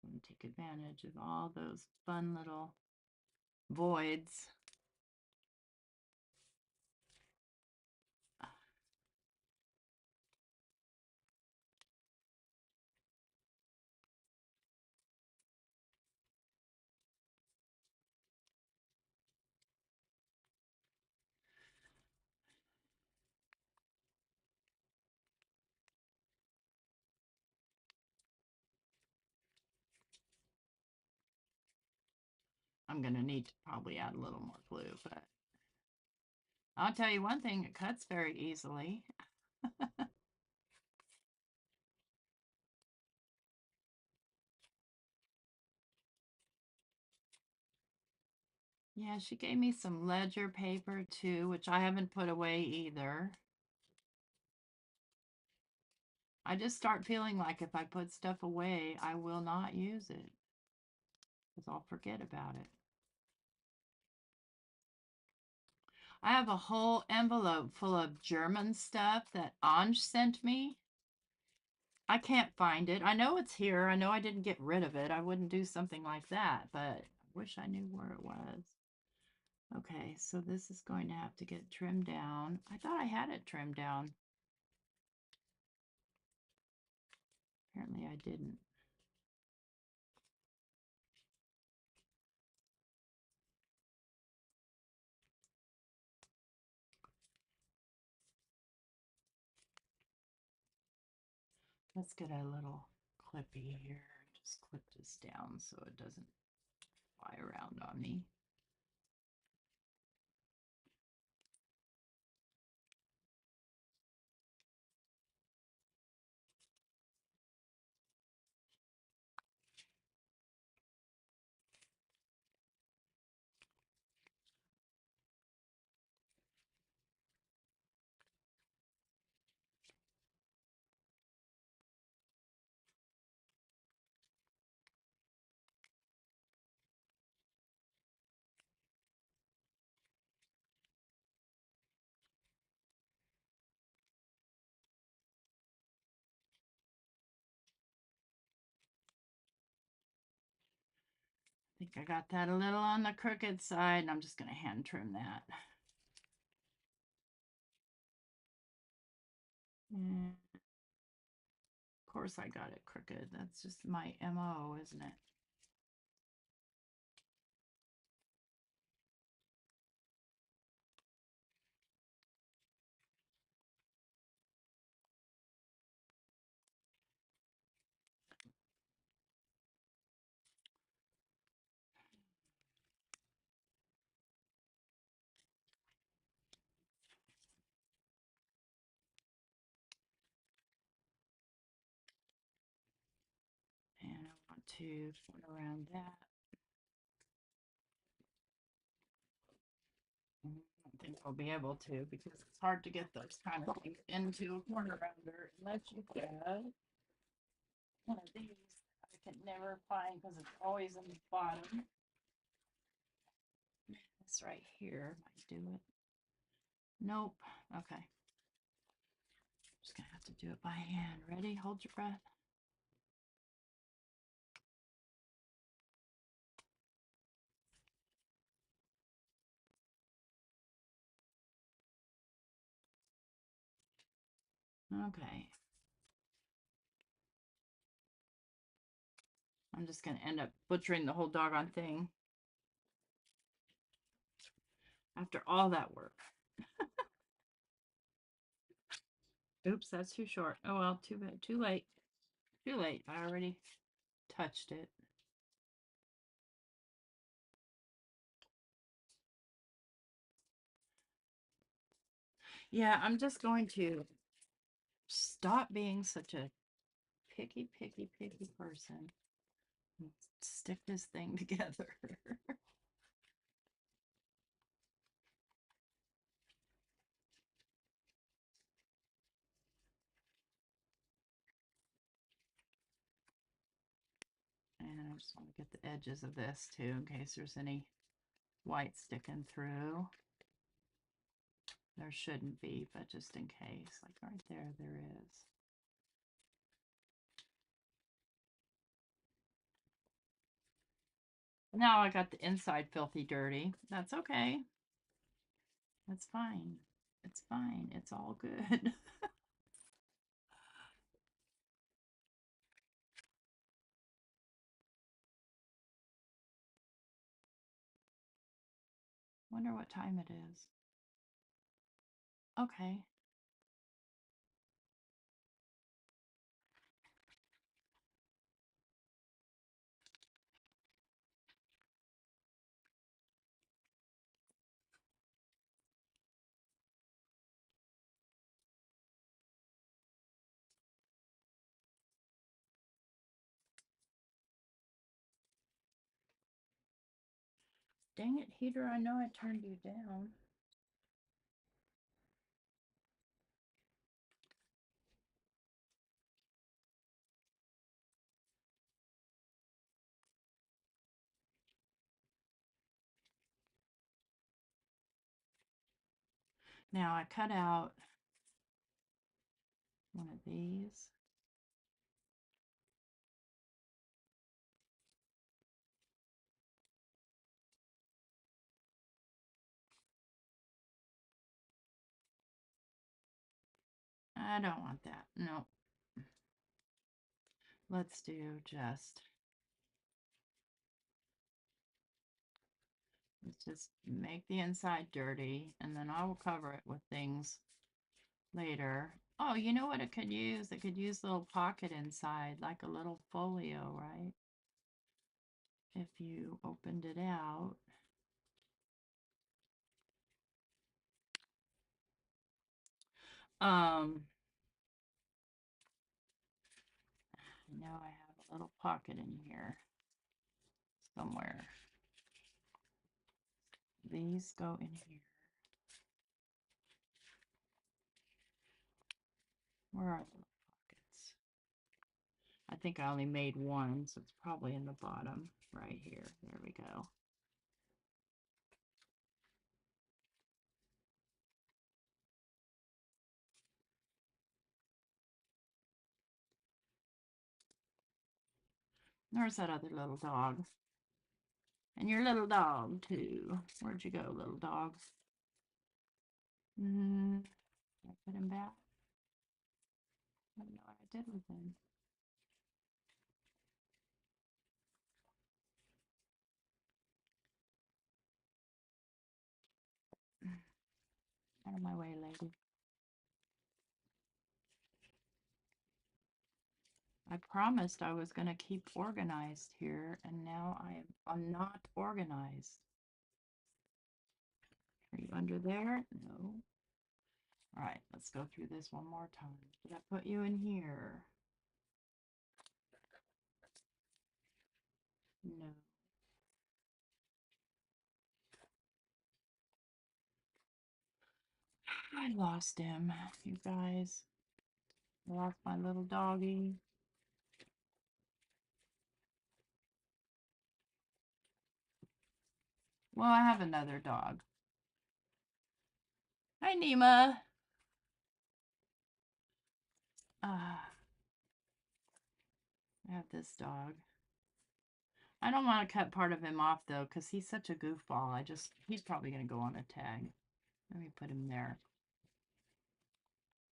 I'm going to take advantage of all those fun little voids. I'm going to need to probably add a little more glue, but I'll tell you one thing, it cuts very easily. Yeah, she gave me some ledger paper too, which I haven't put away either. I just start feeling like if I put stuff away, I will not use it because I'll forget about it. I have a whole envelope full of German stuff that Anj sent me. I can't find it. I know it's here. I know I didn't get rid of it. I wouldn't do something like that, but I wish I knew where it was. Okay, so this is going to have to get trimmed down. I thought I had it trimmed down. Apparently I didn't. Let's get a little clippy here. Just clip this down so it doesn't fly around on me. I think I got that a little on the crooked side, and I'm just going to hand trim that. And of course I got it crooked. That's just my MO, isn't it? And I want to put around that. I don't think I'll be able to because it's hard to get those kind of things into a corner rounder unless you have one of these that I can never find because it's always in the bottom. This right here might do it. Nope. Okay. Just gonna have to do it by hand. Ready? Hold your breath. Okay. I'm just gonna end up butchering the whole doggone thing after all that work. Oops, that's too short. Oh well, too bad. Too late. Too late. I already touched it. Yeah, I'm just going to stop being such a picky, picky, picky person and stick this thing together. And I just want to get the edges of this too in case there's any white sticking through. There shouldn't be, but just in case, like right there, there is. Now I got the inside filthy dirty. That's okay. That's fine. It's fine. It's all good. Wonder what time it is. Okay. Dang it, heater, I know I turned you down. Now I cut out one of these. I don't want that. No. Let's do just, let's just make the inside dirty and then I will cover it with things later. Oh, you know what it could use? It could use a little pocket inside, like a little folio, right? If you opened it out. I know I have a little pocket in here somewhere. These go in here. Where are the pockets? I think I only made one, so it's probably in the bottom right here. There we go. There's that other little dog. And your little dog, too. Where'd you go, little dog? I put him back? I don't know what I did with him. Out of my way, lady. I promised I was going to keep organized here, and now I'm not organized. Are you under there? No. All right, let's go through this one more time. Did I put you in here? No. I lost him, you guys. I lost my little doggy. Well, I have another dog. Hi, Nima. I have this dog. I don't want to cut part of him off, though, because he's such a goofball. He's probably going to go on a tag. Let me put him there.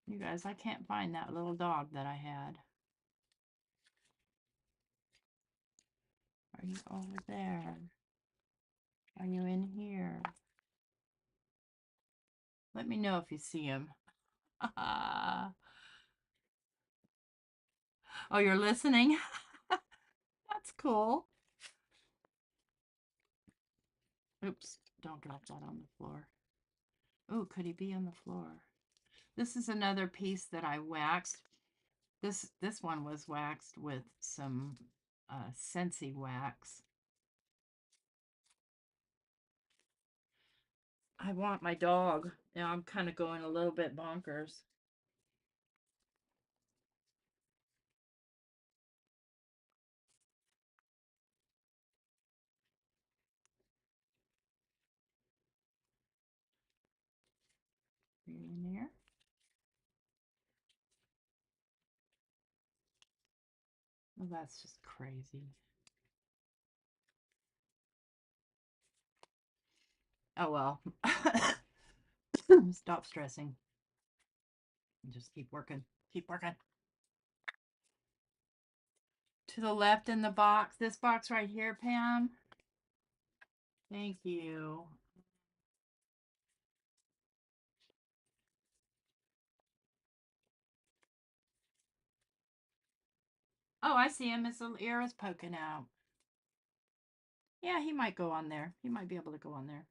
You guys, I can't find that little dog that I had. Are you over there? Are you in here? Let me know if you see him. Oh, you're listening? That's cool. Oops, don't drop that on the floor. Oh, could he be on the floor? This is another piece that I waxed. This one was waxed with some Scentsy wax. I want my dog. Now I'm kind of going a little bit bonkers. Are you in there? Oh, that's just crazy. Oh well. Stop stressing. Just keep working. Keep working. To the left in the box. This box right here, Pam. Thank you. Oh, I see him. His little ear is poking out. Yeah, he might go on there. He might be able to go on there.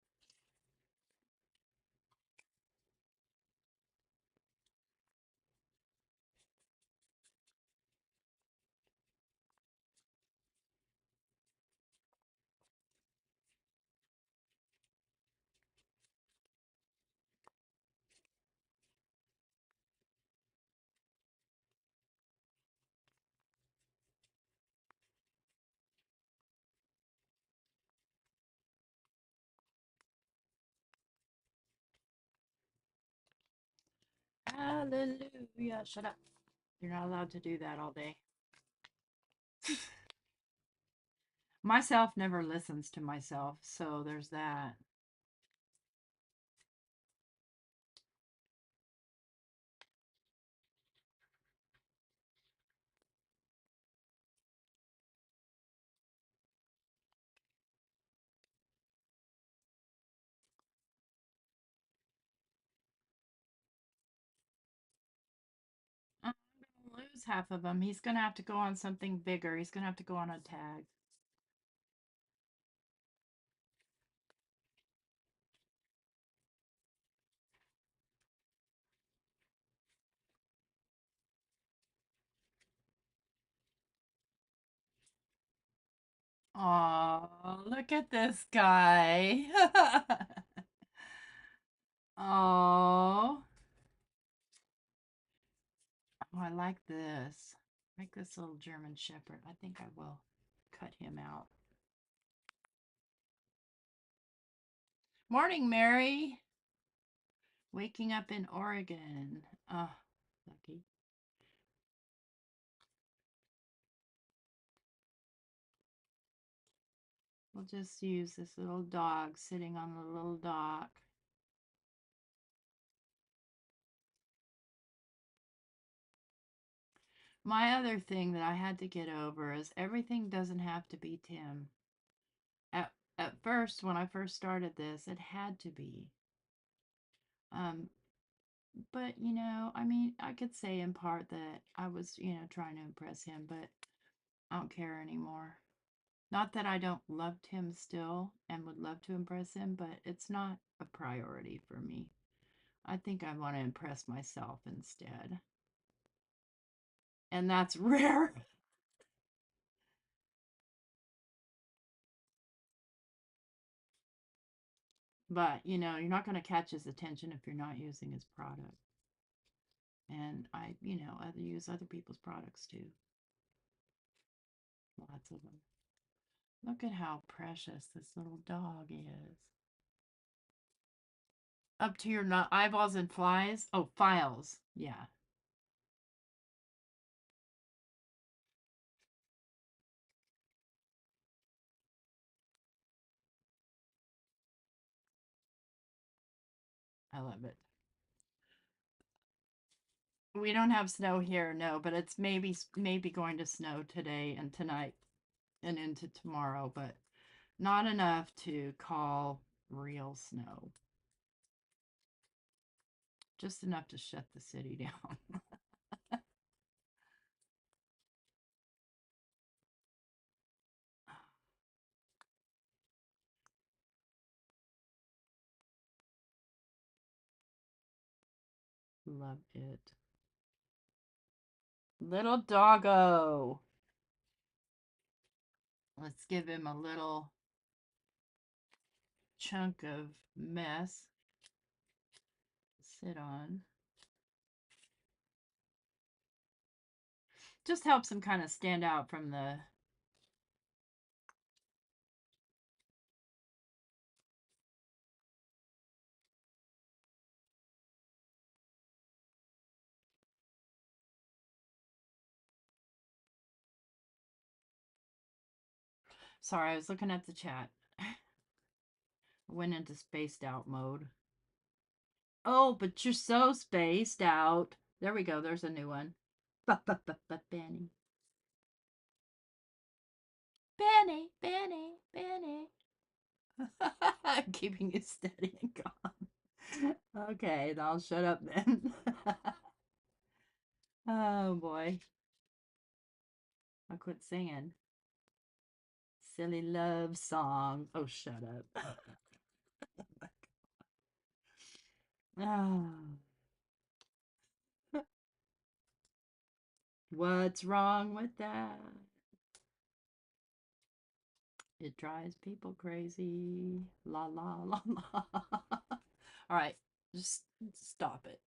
Hallelujah. Shut up. You're not allowed to do that all day. Myself never listens to myself, so there's that. I'm going to lose half of him. He's going to have to go on something bigger. He's going to have to go on a tag. Oh, look at this guy. Oh. Oh, I like this. I like this little German Shepherd. I think I will cut him out. Morning, Mary. Waking up in Oregon. Oh, lucky. We'll just use this little dog sitting on the little dock. My other thing that I had to get over is everything doesn't have to be Tim. At first, when I first started this, it had to be. Um, but I mean, I could say in part that I was, trying to impress him, but I don't care anymore. Not that I don't love Tim still and would love to impress him, but it's not a priority for me. I think I want to impress myself instead. And that's rare. But, you're not going to catch his attention if you're not using his product. And I, other use other people's products too. Lots of them. Look at how precious this little dog is. Up to your eyeballs and flies. Oh, files. Yeah, I love it. We don't have snow here, no, but it's maybe going to snow today and tonight and into tomorrow, but not enough to call real snow. Just enough to shut the city down. love it. Little doggo. Let's give him a little chunk of mess to sit on. Just helps him kind of stand out from the... Sorry, I was looking at the chat. Went into spaced out mode. Oh, but you're so spaced out. There we go. There's a new one. Benny. Benny, Benny, Benny. I'm keeping it steady and calm. Okay, I'll shut up then. Oh boy. I'll quit singing. Silly love song. Oh, shut up. Oh. What's wrong with that? It drives people crazy. La la la la. All right, just stop it.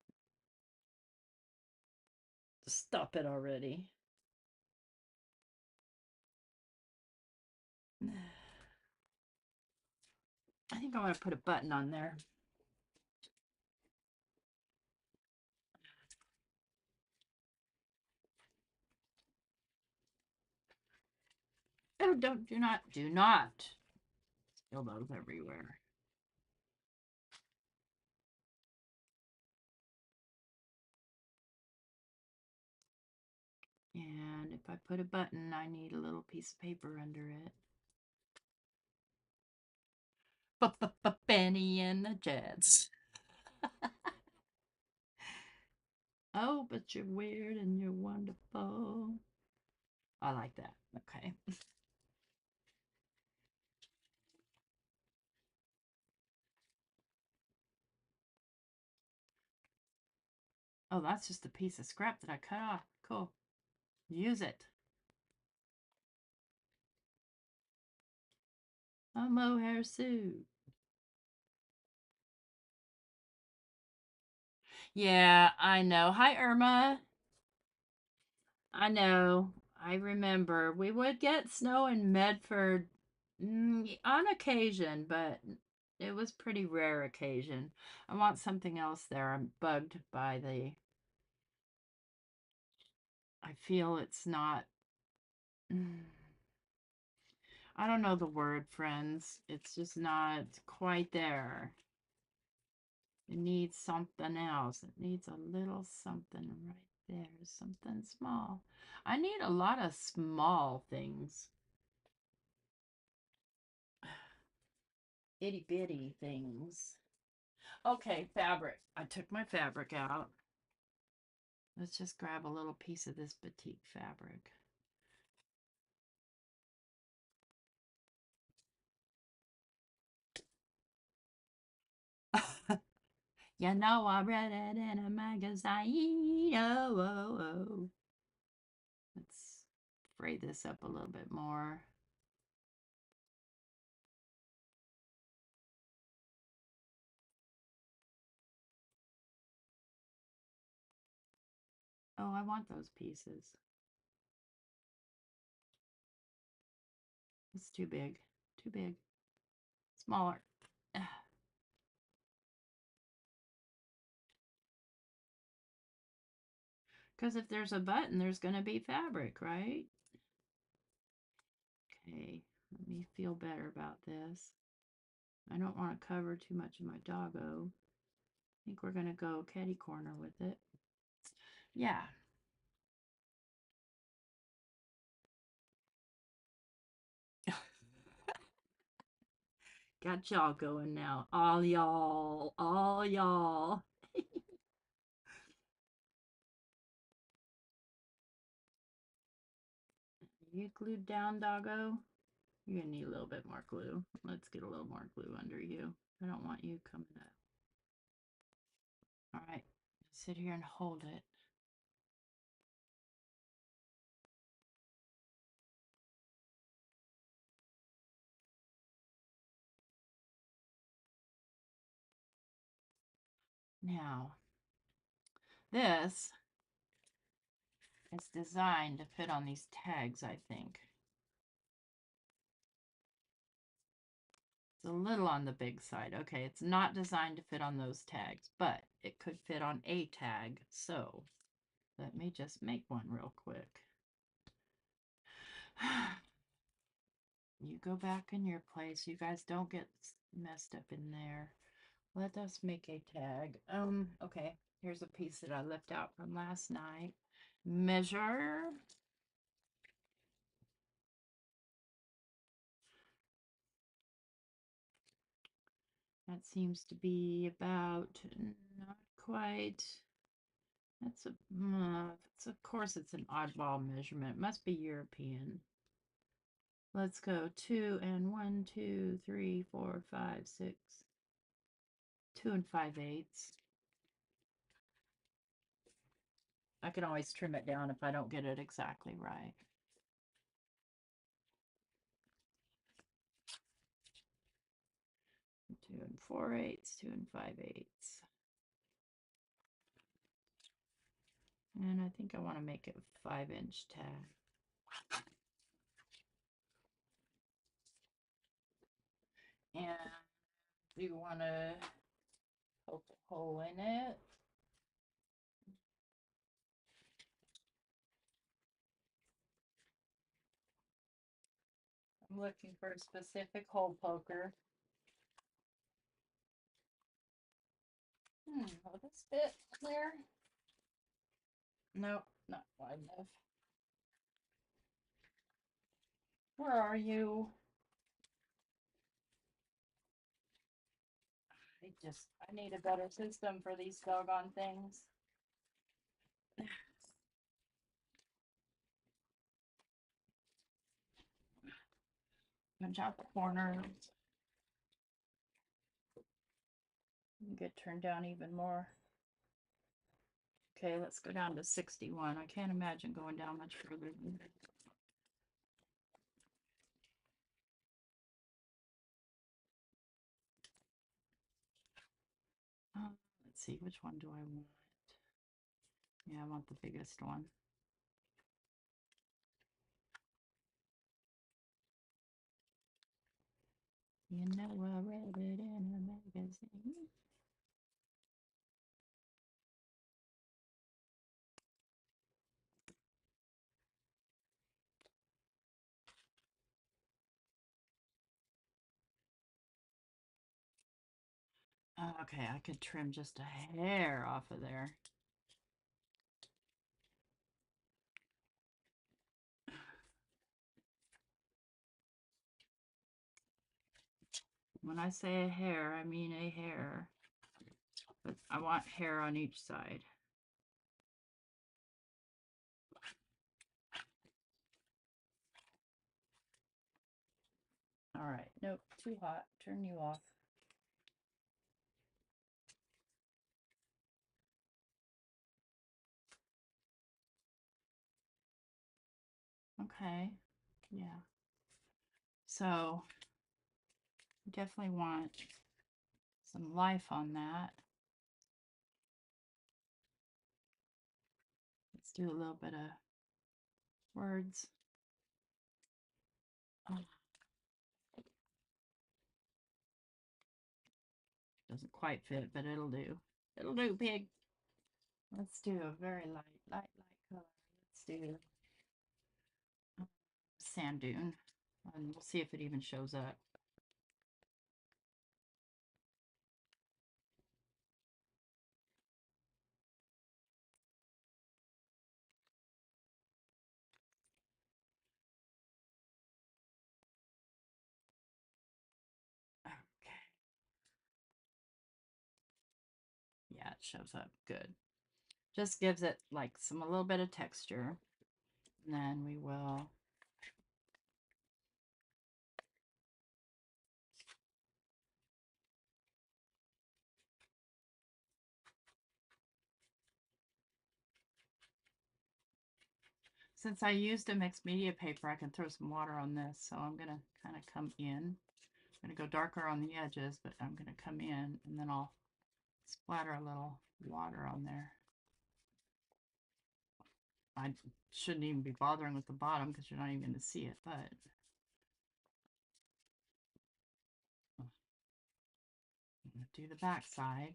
Stop it already. I think I want to put a button on there. Oh, do not spill those everywhere. And if I put a button, I need a little piece of paper under it. Benny and the Jets. Oh, but you're weird and you're wonderful. I like that. Okay. Oh, that's just a piece of scrap that I cut off. Cool. Use it. A mohair suit. Yeah, I know. Hi, Irma. I know. I remember. We would get snow in Medford on occasion, but it was pretty rare occasion. I want something else there. I'm bugged by the... I feel it's not... I don't know the word, friends. It's just not quite there. It needs something else. It needs a little something right there. Something small. I need a lot of small things. Itty bitty things. Okay, fabric. I took my fabric out. Let's just grab a little piece of this batik fabric. You know, I read it in a magazine. Oh, oh, oh. Let's fray this up a little bit more. Oh, I want those pieces. It's too big. Too big. Smaller. Because if there's a button, there's going to be fabric, right? Okay, let me feel better about this. I don't want to cover too much of my doggo. I think we're going to go catty corner with it. Yeah. Got y'all going now. All y'all. All y'all. You glued down, doggo? You're going to need a little bit more glue. Let's get a little more glue under you. I don't want you coming up. All right. sit here and hold it. Now, this is designed to fit on these tags, I think. It's a little on the big side. Okay, it's not designed to fit on those tags, but it could fit on a tag. So let me just make one real quick. You go back in your place. You guys don't get messed up in there. Let us make a tag. Okay, here's a piece that I left out from last night. Measure. That seems to be about, not quite. That's of course it's an oddball measurement. It must be European. Let's go 2 and 1, 2, 3, 4, 5, 6. 2 and 5/8. I can always trim it down if I don't get it exactly right. 2 and 4/8, 2 and 5/8. And I think I want to make it a 5-inch tag. And you want to poke a hole in it. I'm looking for a specific hole poker. Will this fit clear? Nope, not wide enough. Where are you? I need a better system for these doggone things. Punch out the corners. Get turned down even more. Okay, let's go down to 61. I can't imagine going down much further than that. Let's see, which one do I want? Yeah, I want the biggest one. You know, I read it in a magazine. Okay, I could trim just a hair off of there. When I say a hair, I mean a hair. But I want hair on each side. All right, nope, too hot. Turn you off. Okay, yeah. So, definitely want some life on that. Let's do a little bit of words. Oh, doesn't quite fit, but it'll do. It'll do, pig. Let's do a very light color. Let's do sand dune, and we'll see if it even shows up. Okay. Yeah, it shows up good. Just gives it like a little bit of texture. And then we will Since I used a mixed media paper, I can throw some water on this. So I'm going to kind of come in. I'm going to go darker on the edges, but I'm going to come in and then I'll splatter a little water on there. I shouldn't even be bothering with the bottom because you're not even going to see it, but do the back side.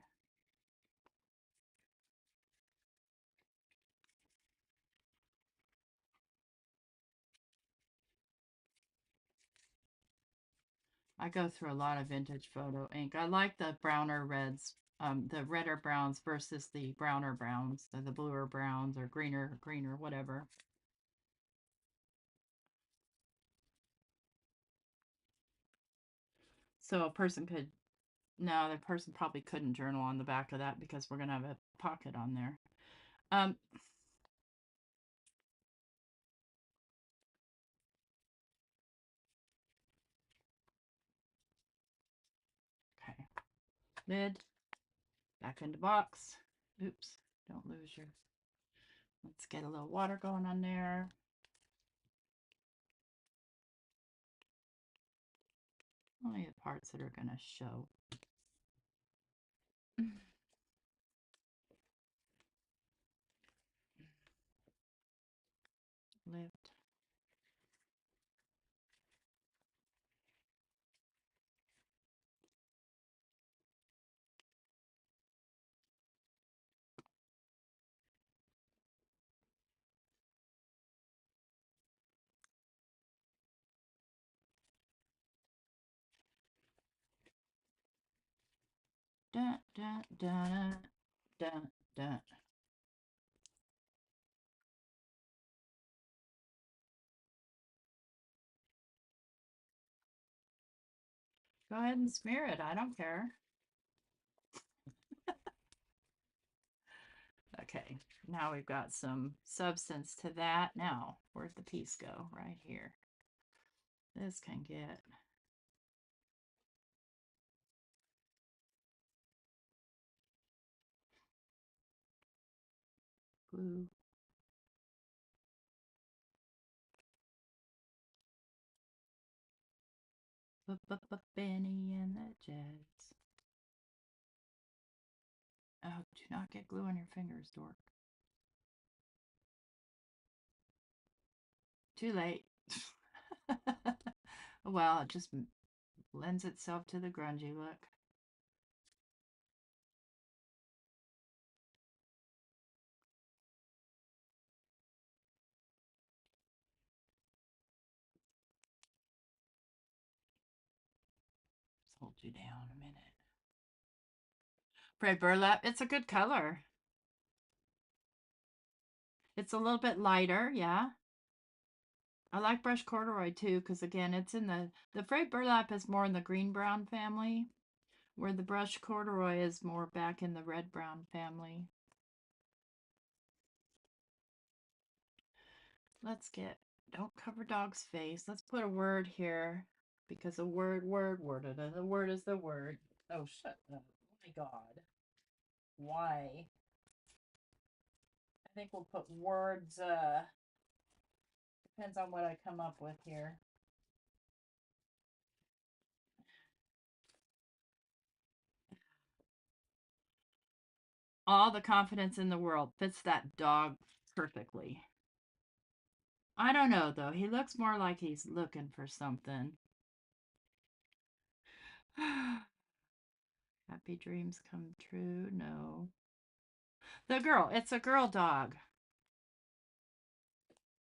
I go through a lot of vintage photo ink. I like the browner reds, the redder browns versus the browner browns, the bluer browns or greener, whatever. So a person could, no, the person probably couldn't journal on the back of that because we're going to have a pocket on there. Okay. Lid, back into box. Oops, don't lose your, let's get a little water going on there. Only the parts that are going to show. Lift. Dun, dun, dun, dun, dun. Go ahead and smear it. I don't care. Okay, now we've got some substance to that. Now, where'd the piece go? Right here. This can get glue. Benny and the Jets. Oh, do not get glue on your fingers, dork. Too late. Well, it just lends itself to the grungy look. Let's hold you down a minute. Red burlap, it's a good color. It's a little bit lighter, yeah. I like brush corduroy too, because again, it's in the frayed burlap is more in the green brown family, where the brush corduroy is more back in the red brown family. Let's get, don't cover dog's face. Let's put a word here, because a word, the word is the word. Oh, shut up. Oh my God. Why? I think we'll put words, depends on what I come up with here. All the confidence in the world fits that dog perfectly. I don't know though. He looks more like he's looking for something. Happy dreams come true. No. The girl. It's a girl dog.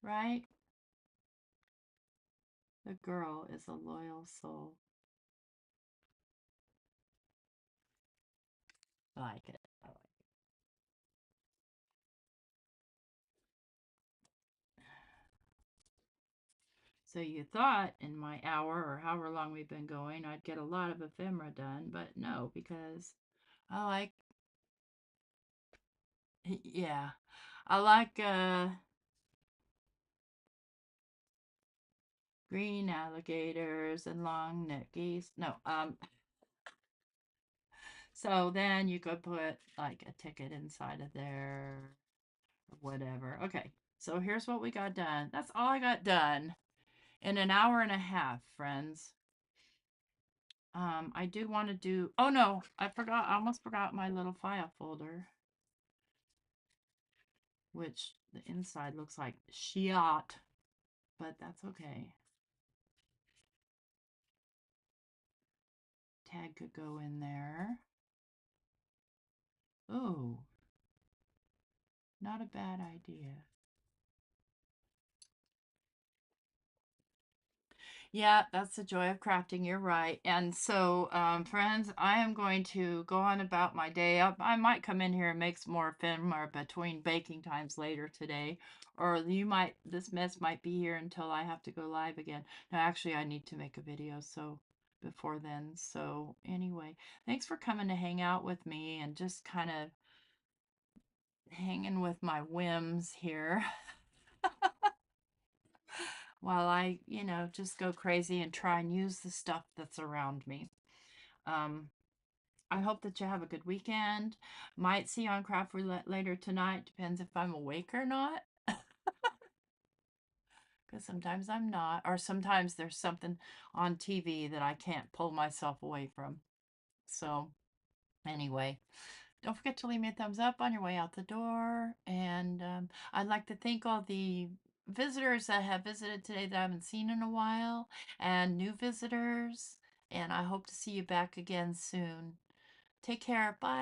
Right? The girl is a loyal soul. I like it. I like it. So you thought in my hour or however long we've been going, I'd get a lot of ephemera done, but no, because I like, yeah, I like green alligators and long neck geese. No, so then you could put like a ticket inside of there or whatever. Okay, So here's what we got done. That's all I got done in an hour and a half, friends. I do want to do, oh no, I forgot, I almost forgot my little file folder, which the inside looks like shit, but that's okay. Tag could go in there. Oh, not a bad idea. Yeah, that's the joy of crafting. You're right. And so, friends, I am going to go on about my day. I might come in here and make some more ephemera between baking times later today. Or this mess might be here until I have to go live again. No, actually, I need to make a video, so before then. So, anyway, thanks for coming to hang out with me and just kind of hanging with my whims here while I, just go crazy and try and use the stuff that's around me. Um, I hope that you have a good weekend. Might see you on Craft Roulette later tonight. Depends if I'm awake or not. Because sometimes I'm not. Or sometimes there's something on TV that I can't pull myself away from. So, anyway, don't forget to leave me a thumbs up on your way out the door. And I'd like to thank all the visitors that have visited today that I haven't seen in a while, and new visitors. And I hope to see you back again soon. Take care. Bye.